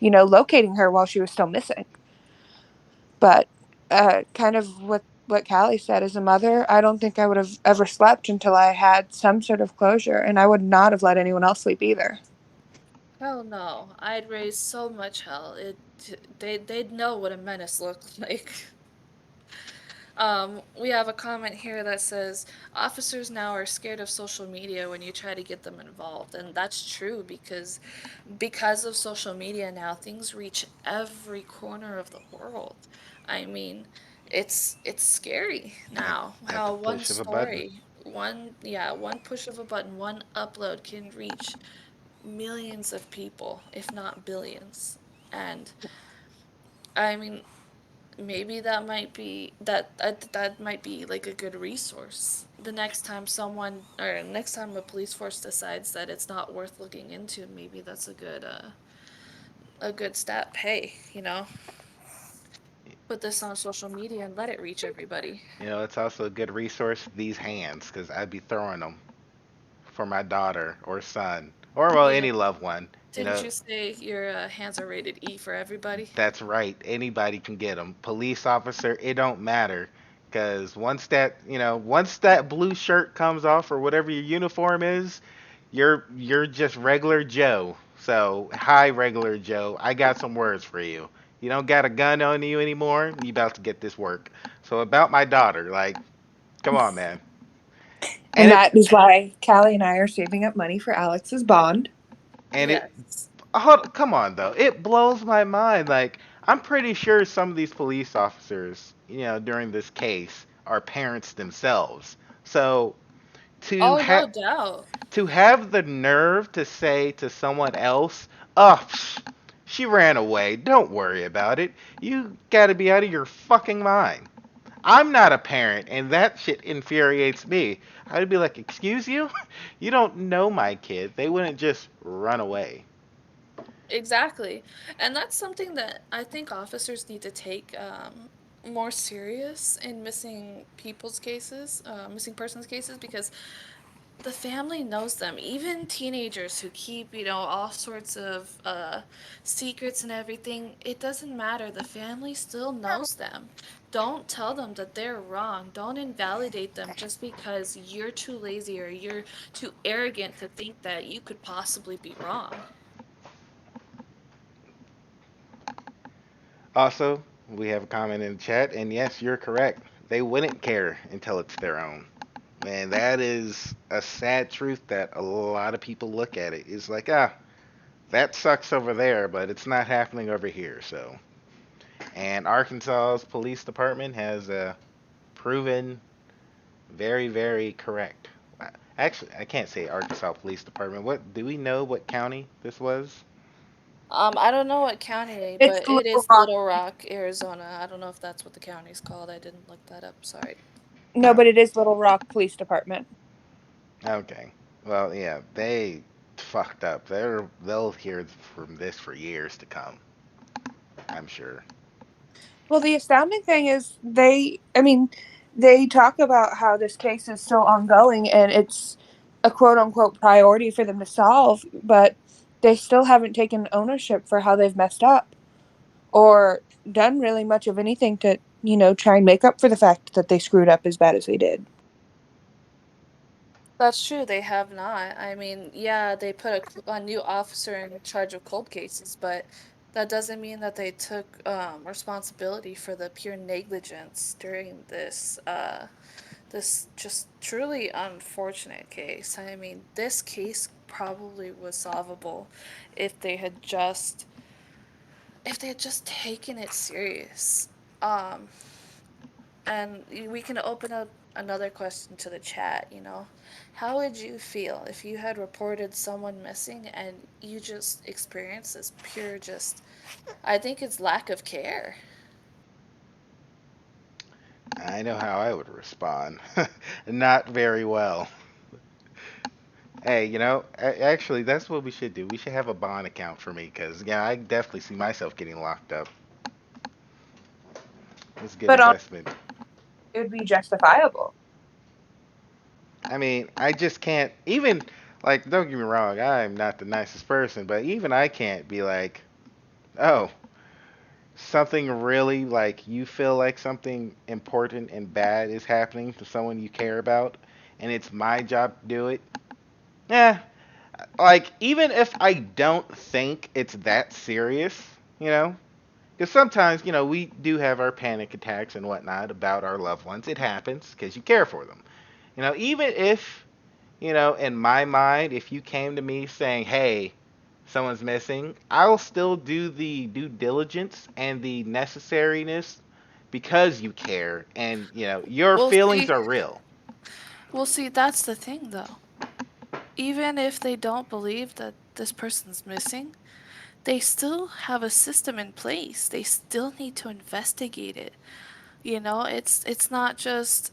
C: locating her while she was still missing. But kind of what Callie said, as a mother, I don't think I would have ever slept until I had some sort of closure, and I would not have let anyone else sleep either.
B: Hell no, I'd raise so much hell. They'd know what a menace looked like. We have a comment here that says officers now are scared of social media when you try to get them involved, and that's true because of social media now things reach every corner of the world. I mean, it's scary
A: At,
B: now
A: at the
B: how one
A: push of a button.
B: story, one push of a button, one upload can reach millions of people, if not billions. And I mean, maybe that might be like a good resource the next time someone or next time a police force decides that it's not worth looking into. Maybe that's a good stat pay. Put this on social media and let it reach everybody.
A: It's also a good resource, these hands, because I'd be throwing them for my daughter or son, or, well,
B: Yeah,
A: any loved one.
B: didn't you say your hands are rated E for everybody?
A: That's right. Anybody can get them. Police officer, it don't matter. Because once that blue shirt comes off or whatever your uniform is, you're just regular Joe. So, hi, regular Joe. I got some words for you. You don't got a gun on you anymore. You about to get this work. So about my daughter, like, come on, man. And
C: And
A: it
C: that is why Callie and I are saving up money for Alex's bond.
A: and it
B: Yes.
A: come on though. It blows my mind. Like, I'm pretty sure some of these police officers, during this case, are parents themselves. So to
B: Oh,
A: have
B: no doubt.
A: to have the nerve to say to someone else, "Oh, she ran away. Don't worry about it. You got to be out of your fucking mind." I'm not a parent, and that shit infuriates me. I'd be like, "Excuse you? You don't know my kid. They wouldn't just run away."
B: Exactly. And that's something that I think officers need to take more serious in missing people's cases, missing persons cases, because the family knows them. Even teenagers who keep, all sorts of secrets and everything, it doesn't matter. The family still knows them. Don't tell them that they're wrong. Don't invalidate them just because you're too lazy or you're too arrogant to think that you could possibly be wrong.
A: Also, we have a comment in the chat, and yes, you're correct. They wouldn't care until it's their own. And that is a sad truth that a lot of people look at it. It's like, that sucks over there, but it's not happening over here. So, and Arkansas's police department has proven very, very correct. Actually, I can't say Arkansas Police Department. What do we know? What county this was?
B: I don't know what county,
C: It's
B: but it
C: Little
B: is
C: Rock.
B: Little Rock, Arizona. I don't know if that's what the county's called. I didn't look that up. Sorry.
C: No,
A: Oh,
C: but it is Little Rock Police Department.
A: okay. Well, yeah, they fucked up. They'll hear from this for years to come. I'm sure.
C: Well, the astounding thing is they talk about how this case is still ongoing and it's a quote unquote priority for them to solve, but they still haven't taken ownership for how they've messed up or done really much of anything to, try and make up for the fact that they screwed up as bad as they did.
B: That's true. They have not. I mean, yeah, they put a new officer in charge of cold cases, but that doesn't mean that they took responsibility for the pure negligence during this just truly unfortunate case. I mean, this case probably was solvable if they had just if they had just taken it serious. Um, and we can open up another question to the chat, How would you feel if you had reported someone missing and you just experienced this pure just I think it's lack of care.
A: I know how I would respond. Not very well. Hey, actually, that's what we should do. We should have a bond account for me, because, yeah, I definitely see myself getting locked up. It's a good
C: But
A: investment.
C: it would be justifiable.
A: I mean, I just can't, even, like, don't get me wrong, I'm not the nicest person, but even I can't be like, oh, something really, like, you feel like something important and bad is happening to someone you care about, and it's my job to do it. Yeah, like, even if I don't think it's that serious, you know, because sometimes, we do have our panic attacks and whatnot about our loved ones. It happens because you care for them. Even if, in my mind, if you came to me saying, hey, someone's missing, I'll still do the due diligence and the necessariness because you care and, your
B: We'll
A: feelings
B: see.
A: are real.
B: We'll see. That's the thing, though. Even if they don't believe that this person's missing, they still have a system in place. They still need to investigate it. It's not just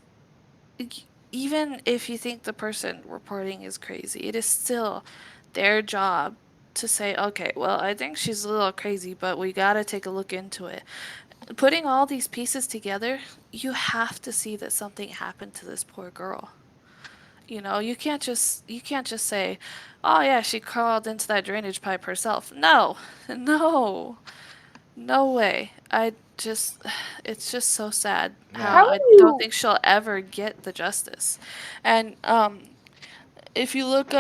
B: even if you think the person reporting is crazy, it is still their job to say, okay, well, I think she's a little crazy, but we gotta take a look into it. Putting all these pieces together, you have to see that something happened to this poor girl. You can't just say, "Oh yeah, she crawled into that drainage pipe herself." No. No. No way. It's just so sad how
C: How
A: No.
C: do
B: I don't
C: you
B: think she'll ever get the justice. And if you look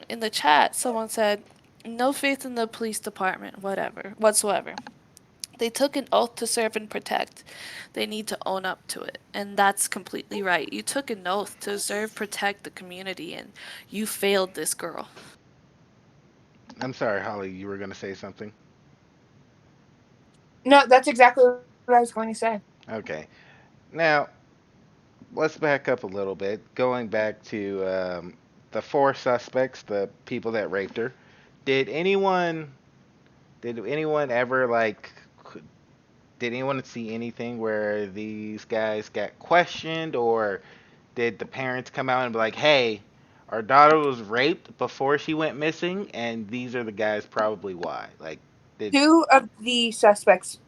B: in the chat, someone said No faith in the police department, whatsoever. They took an oath to serve and protect. They need to own up to it. And that's completely right. You took an oath to serve, protect the community, and you failed this girl.
A: I'm sorry, Holly, you were going to say something?
C: No, that's exactly what I was going to say.
A: Okay. Now, let's back up a little bit. Going back to the four suspects, the people that raped her. Did anyone did anyone ever like did anyone see anything where these guys got questioned, or did the parents come out and be like, "Hey, our daughter was raped before she went missing, and these are the guys probably why"? Like, did
C: Two of the suspects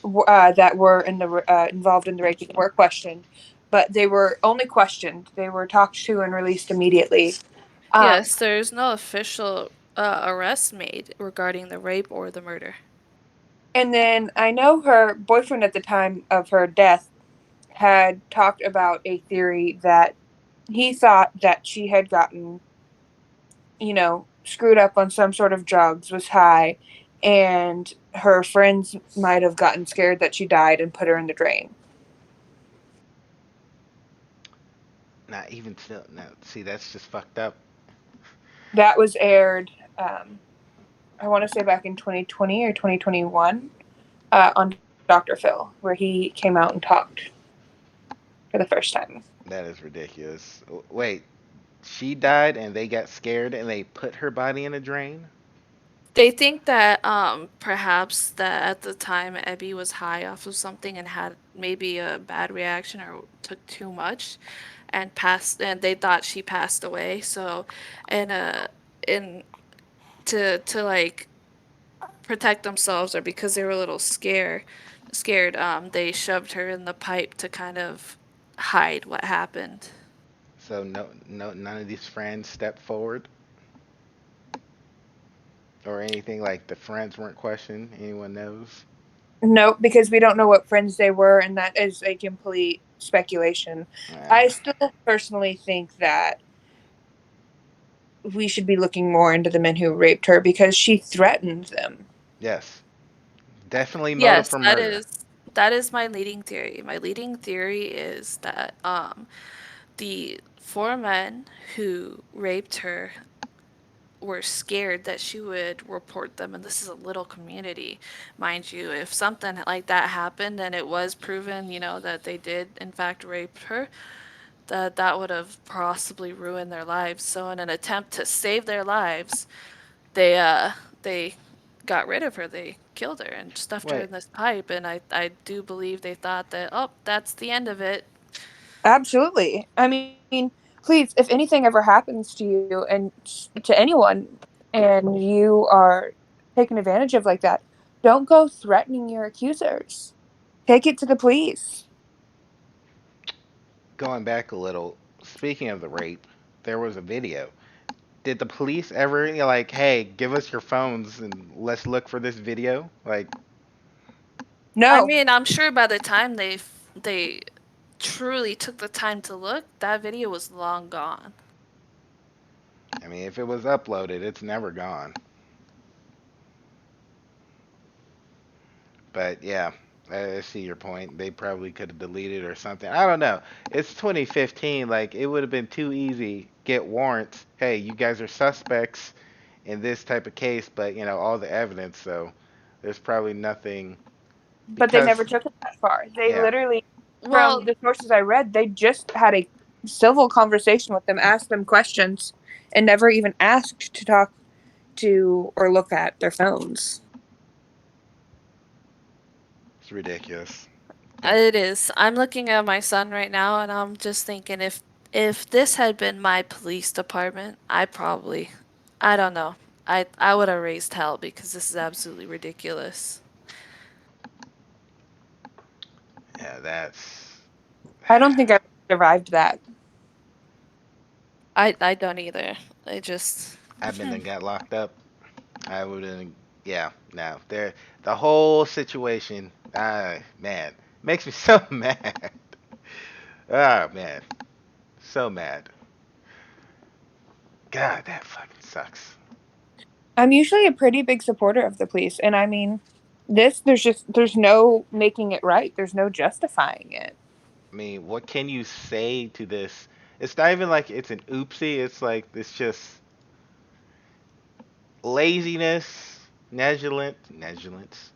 C: that were involved in the raping were questioned, but they were only questioned. They were talked to and released immediately. Um,
B: Yes, there's no official arrest made regarding the rape or the murder.
C: and then I know her boyfriend at the time of her death had talked about a theory that he thought that she had gotten, screwed up on some sort of drugs, was high, and her friends might have gotten scared that she died and put her in the drain.
A: not even still? No, see, that's just fucked up.
C: That was aired, I want to say back in 2020 or 2021, on Dr. Phil, where he came out and talked for the first time.
A: That is ridiculous. Wait, she died and they got scared and they put her body in a drain?
B: They think that perhaps that at the time Ebby was high off of something and had maybe a bad reaction or took too much and passed, and they thought she passed away. So, and in to like protect themselves or because they were a little scared, they shoved her in the pipe to kind of hide what happened.
A: So none of these friends stepped forward or anything. Like the friends weren't questioned. Anyone knows?
C: No, because we don't know what friends they were, and that is a complete speculation. I
A: Uh,
C: still personally think that we should be looking more into the men who raped her because she threatened them.
A: yes, definitely motive
B: Yes,
A: for murder.
B: that is my leading theory. My leading theory is that the four men who raped her were scared that she would report them, and this is a little community, mind you. If something like that happened and it was proven, that they did in fact rape her, that would have possibly ruined their lives. So in an attempt to save their lives, they got rid of her. They killed her and stuffed her
A: Wait,
B: in this pipe, and I do believe they thought that, oh, that's the end of it.
C: Absolutely. I mean, please, if anything ever happens to you and to anyone, and you are taken advantage of like that, don't go threatening your accusers. Take it to the police.
A: going back a little. Speaking of the rape, there was a video. Did the police ever like, hey, give us your phones and let's look for this video? Like,
B: I
C: No,
B: mean, I'm sure by the time they truly took the time to look, that video was long gone.
A: I mean, if it was uploaded, it's never gone. But yeah, I see your point. They probably could have deleted or something. I don't know. It's 2015. Like, it would have been too easy. Get warrants. Hey, you guys are suspects in this type of case, but all the evidence. So there's probably nothing
C: but they
A: because
C: never took it that far. They
A: yeah,
C: literally, from
B: Well,
C: the sources I read, they just had a civil conversation with them, asked them questions, and never even asked to talk to or look at their phones.
A: it's ridiculous.
B: it is. I'm looking at my son right now, and I'm just thinking if this had been my police department, I don't know. I would have raised hell because this is absolutely ridiculous.
A: Yeah, that's.
C: I don't think I survived that.
B: I don't either. I just
A: I've been and got locked up. I wouldn't. Yeah, no. The whole situation. Man, makes me so mad. Ah, man, so mad. God, that fucking sucks.
C: I'm usually a pretty big supporter of the police, and I mean, there's no making it right. There's no justifying it.
A: I mean, what can you say to this? It's not even like it's an oopsie. It's like it's just laziness, negligence,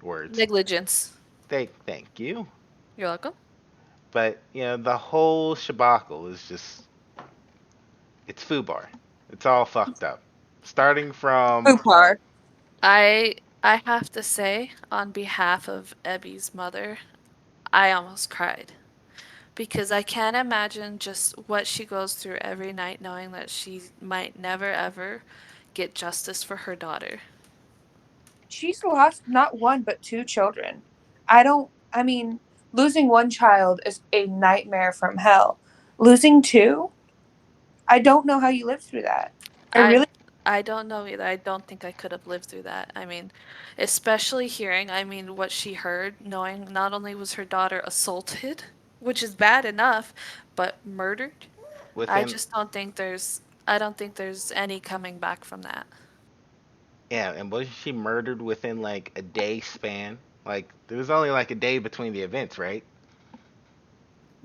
A: words.
B: Negligence.
A: Thank you.
B: You're welcome.
A: But the whole shabacle is just it's foobar. It's all fucked up. Starting from
C: Poopar.
B: I have to say, on behalf of Ebby's mother, I almost cried. Because I can't imagine just what she goes through every night knowing that she might never ever get justice for her daughter.
C: She's lost not one but two children. I don't. I mean, losing one child is a nightmare from hell. Losing two, I don't know how you live through that. I
B: I
C: really.
B: I don't know either. I don't think I could have lived through that. Especially hearing, what she heard, knowing not only was her daughter assaulted, which is bad enough, but murdered. I
A: within
B: just don't think I don't think there's any coming back from that.
A: yeah, and wasn't she murdered within like a day span? Like there was only like a day between the events, right?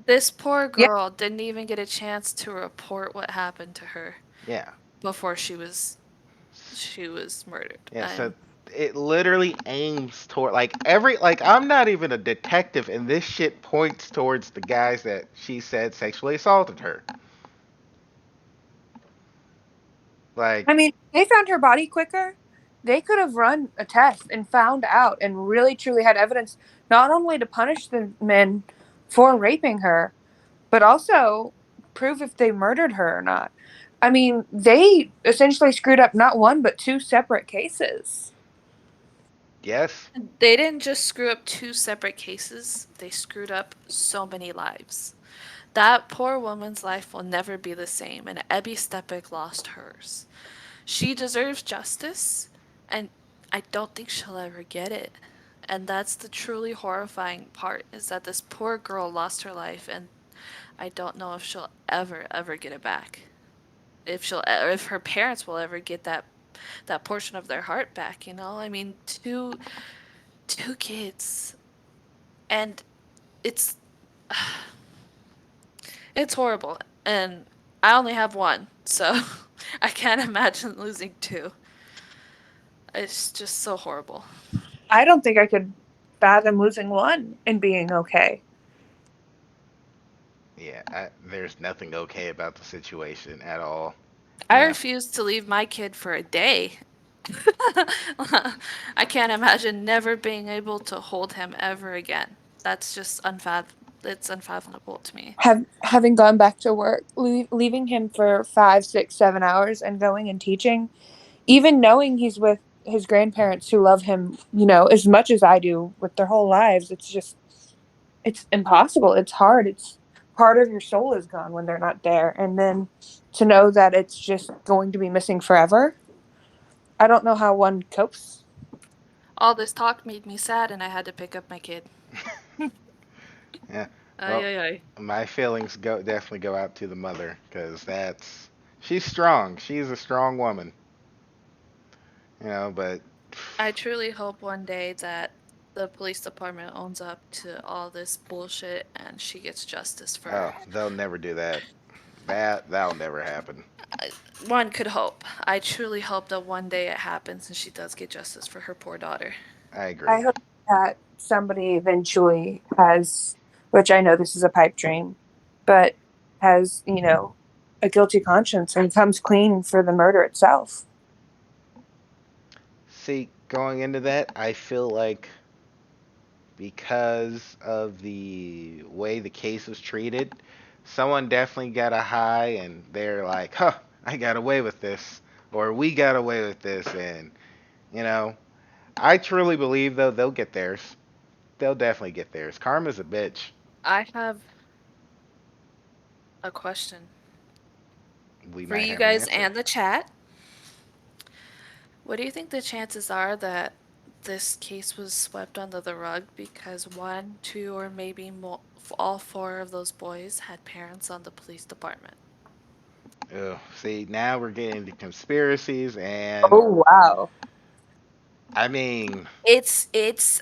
B: This poor
C: Yeah.
B: girl didn't even get a chance to report what happened to her
A: Yeah.
B: before she was murdered.
A: Yeah, so it literally aims toward like every like I'm not even a detective and this shit points towards the guys that she said sexually assaulted her. Like
C: I mean, they found her body quicker. They could have run a test and found out and really truly had evidence not only to punish the men for raping her, but also prove if they murdered her or not. I mean, they essentially screwed up not one but two separate cases.
A: yes,
B: They didn't just screw up two separate cases, they screwed up so many lives. That poor woman's life will never be the same, and Ebby Steppach lost hers. She deserves justice, and I don't think she'll ever get it. And that's the truly horrifying part is that this poor girl lost her life, and I don't know if she'll ever get it back. Or if her parents will ever get that portion of their heart back. Two kids, and it's it's horrible. And I only have one, so I can't imagine losing two. It's just so horrible.
C: I don't think I could fathom losing one and being okay.
A: yeah, there's nothing okay about the situation at all.
B: I
A: Yeah,
B: refuse to leave my kid for a day. I can't imagine never being able to hold him ever again. That's just it's unfathomable to me.
C: Having gone back to work, leaving him for 5, 6, 7 hours and going and teaching, even knowing he's with his grandparents who love him, as much as I do with their whole lives, it's impossible. It's hard. It's part of your soul is gone when they're not there. And then to know that it's just going to be missing forever, I don't know how one copes.
B: All this talk made me sad, and I had to pick up my kid.
A: yeah.
B: Ay,
A: Well,
B: ay, ay.
A: my feelings definitely go out to the mother because she's strong. She's a strong woman. But
B: I truly hope one day that the police department owns up to all this bullshit and she gets justice for.
A: oh, they'll never do that. That'll never happen.
B: One could hope. I truly hope that one day it happens and she does get justice for her poor daughter.
A: I
C: I
A: agree.
C: hope that somebody eventually has, which I know this is a pipe dream, but has, a guilty conscience and comes clean for the murder itself.
A: See, going into that, I feel like because of the way the case was treated, someone definitely got a high and they're like, huh, I got away with this. Or we got away with this. And, you know, I truly believe, though, they'll get theirs. They'll definitely get theirs. Karma's a bitch.
B: I have a question
A: We
B: for
A: might
B: you
A: have an
B: guys
A: answer.
B: and the chat. What do you think the chances are that this case was swept under the rug because one, two, or maybe all four of those boys had parents on the police department?
A: Ugh, see, now we're getting into conspiracies, and
C: Oh wow.
A: I mean,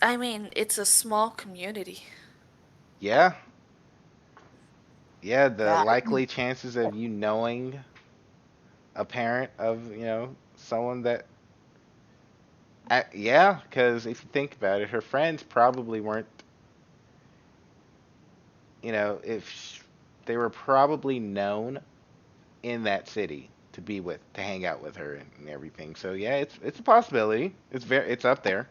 B: I mean, it's a small community.
A: yeah, yeah, the
C: Yeah.
A: likely chances of you knowing a parent of, someone that, yeah, because if you think about it, her friends probably weren't, if they were probably known in that city to be with, to hang out with her and everything. So yeah, it's a possibility. It's up there.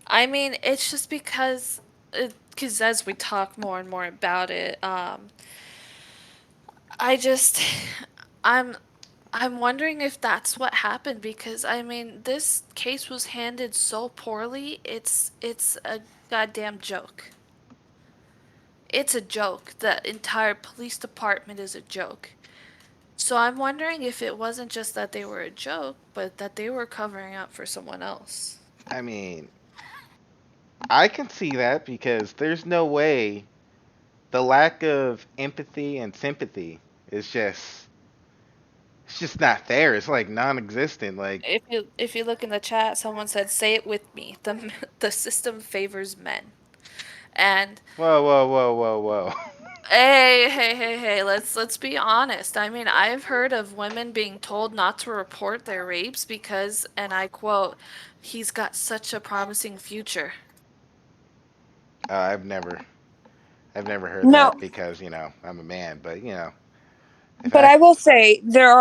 B: I mean, it's just because as we talk more and more about it, I just, I'm, I'm wondering if that's what happened because I mean, this case was handled so poorly. It's a goddamn joke. It's a joke. The entire police department is a joke. So I'm wondering if it wasn't just that they were a joke, but that they were covering up for someone else.
A: I mean, I can see that because there's no way the lack of empathy and sympathy is just it's just not there. It's like non-existent. Like,
B: If you look in the chat, someone said, "Say it with me. The system favors men." And
A: whoa, whoa, whoa, whoa, whoa.
B: hey, let's be honest. I mean, I've heard of women being told not to report their rapes because, and I quote, "He's got such a promising future."
A: I've never heard
C: No,
A: that because I'm a man. But if
C: but
A: I
C: I will say there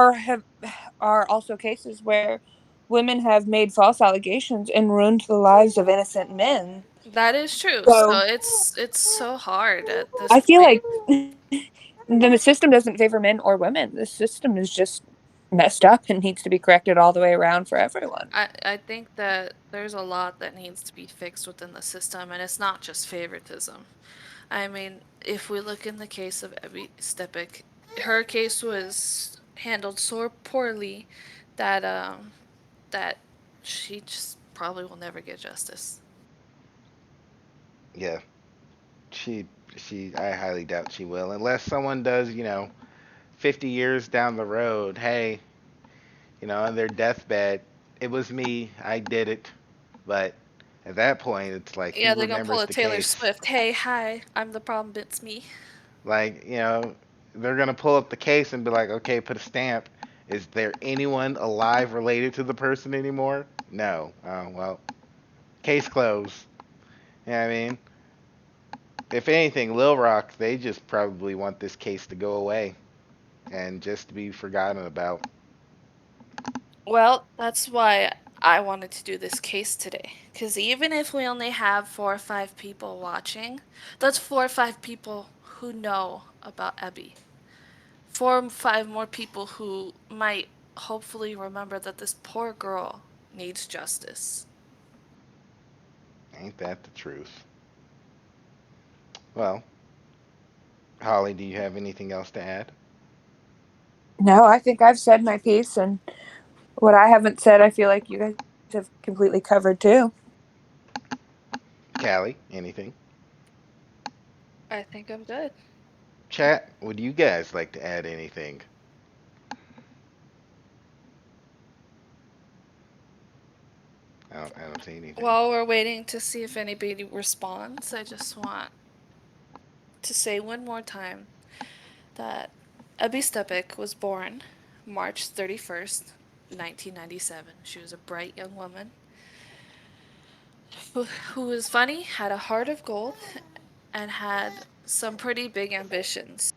C: are also cases where women have made false allegations and ruined the lives of innocent men.
B: That is true. So
C: So
B: it's so hard at this
C: I feel
B: point.
C: like the system doesn't favor men or women. The system is just messed up and needs to be corrected all the way around for everyone.
B: I think that there's a lot that needs to be fixed within the system, and it's not just favoritism. I mean, if we look in the case of Ebby Steppach, her case was handled so poorly that that she just probably will never get justice.
A: yeah, she I highly doubt she will unless someone does 50 years down the road. Hey, on their deathbed, it was me. I did it. But at that point, it's like, who
B: Yeah, they're gonna pull
A: remembers
B: a
A: the
B: Taylor
A: case?
B: Swift. Hey, hi, I'm the problem. It's me.
A: Like, they're gonna pull up the case and be like, okay, put a stamp. Is there anyone alive related to the person anymore? No. Oh well, case closed. I mean, if anything, Lil Rock, they just probably want this case to go away and just to be forgotten about.
B: Well, that's why I wanted to do this case today. Because even if we only have 4 or 5 people watching, that's 4 or 5 people who know about Ebby. 4 or 5 more people who might hopefully remember that this poor girl needs justice.
A: Ain't that the truth? Well, Holly, do you have anything else to add?
C: No, I think I've said my piece, and what I haven't said, I feel like you guys have completely covered too.
A: Callie, anything?
B: I think I'm good.
A: Chat, would you guys like to add anything? I don't see anything.
B: While we're waiting to see if anybody responds, I just want to say one more time that Ebby Steppach was born March 31st, 1997. She was a bright young woman who was funny, had a heart of gold, and had some pretty big ambitions.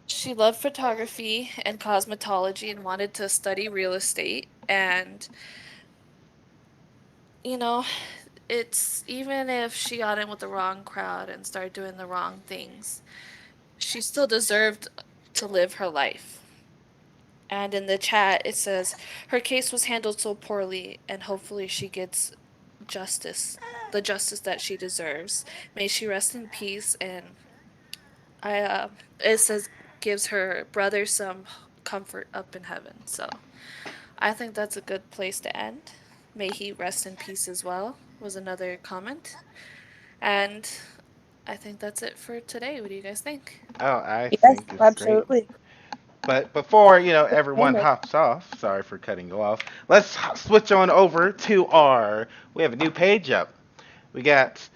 B: She loved photography and cosmetology and wanted to study real estate. And, you know, it's even if she got in with the wrong crowd and started doing the wrong things, she still deserved to live her life. And in the chat, it says her case was handled so poorly, and hopefully she gets justice, the justice that she deserves. May she rest in peace. And I, it says gives her brother some comfort up in heaven. So I think that's a good place to end. May he rest in peace as well, was another comment. And I think that's it for today. What do you guys think?
A: Oh, I
C: Yes,
A: think it's great.
C: absolutely.
A: But before everyone
C: Disclaimer.
A: hops off, sorry for cutting you off. Let's switch on over to our. We have a new page up. We got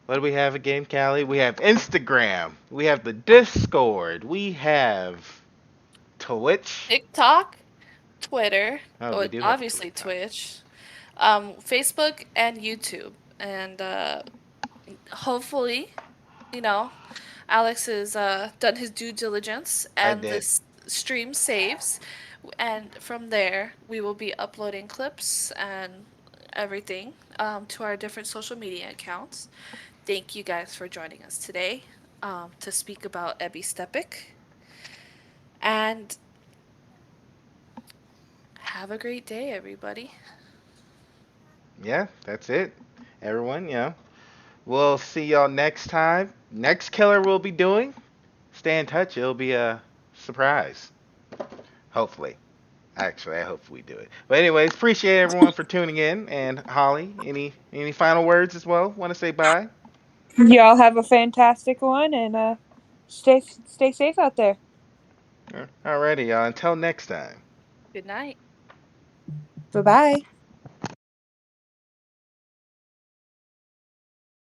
A: what do we have again, Callie? We have Instagram. We have the Discord. We have Twitch.
B: TikTok, Twitter,
A: Oh, we
B: or
A: do have a
B: obviously
A: TikTok.
B: Twitch, Facebook, and YouTube. And hopefully, you know, Alex has done his due diligence
A: I
B: and
A: did.
B: this stream saves. And from there, we will be uploading clips and everything to our different social media accounts. Thank you guys for joining us today to speak about Ebby Steppach. And have a great day, everybody.
A: Yeah, that's it. Everyone, we'll see y'all next time. Next killer we'll be doing. Stay in touch. It'll be a surprise. Hopefully. Actually, I hope we do it. But anyways, appreciate everyone for tuning in. And Holly, any final words as well? Want to say bye?
C: Y'all have a fantastic one, and stay safe out there.
A: Alrighty, y'all. Until next time.
B: Good night.
C: Bye bye.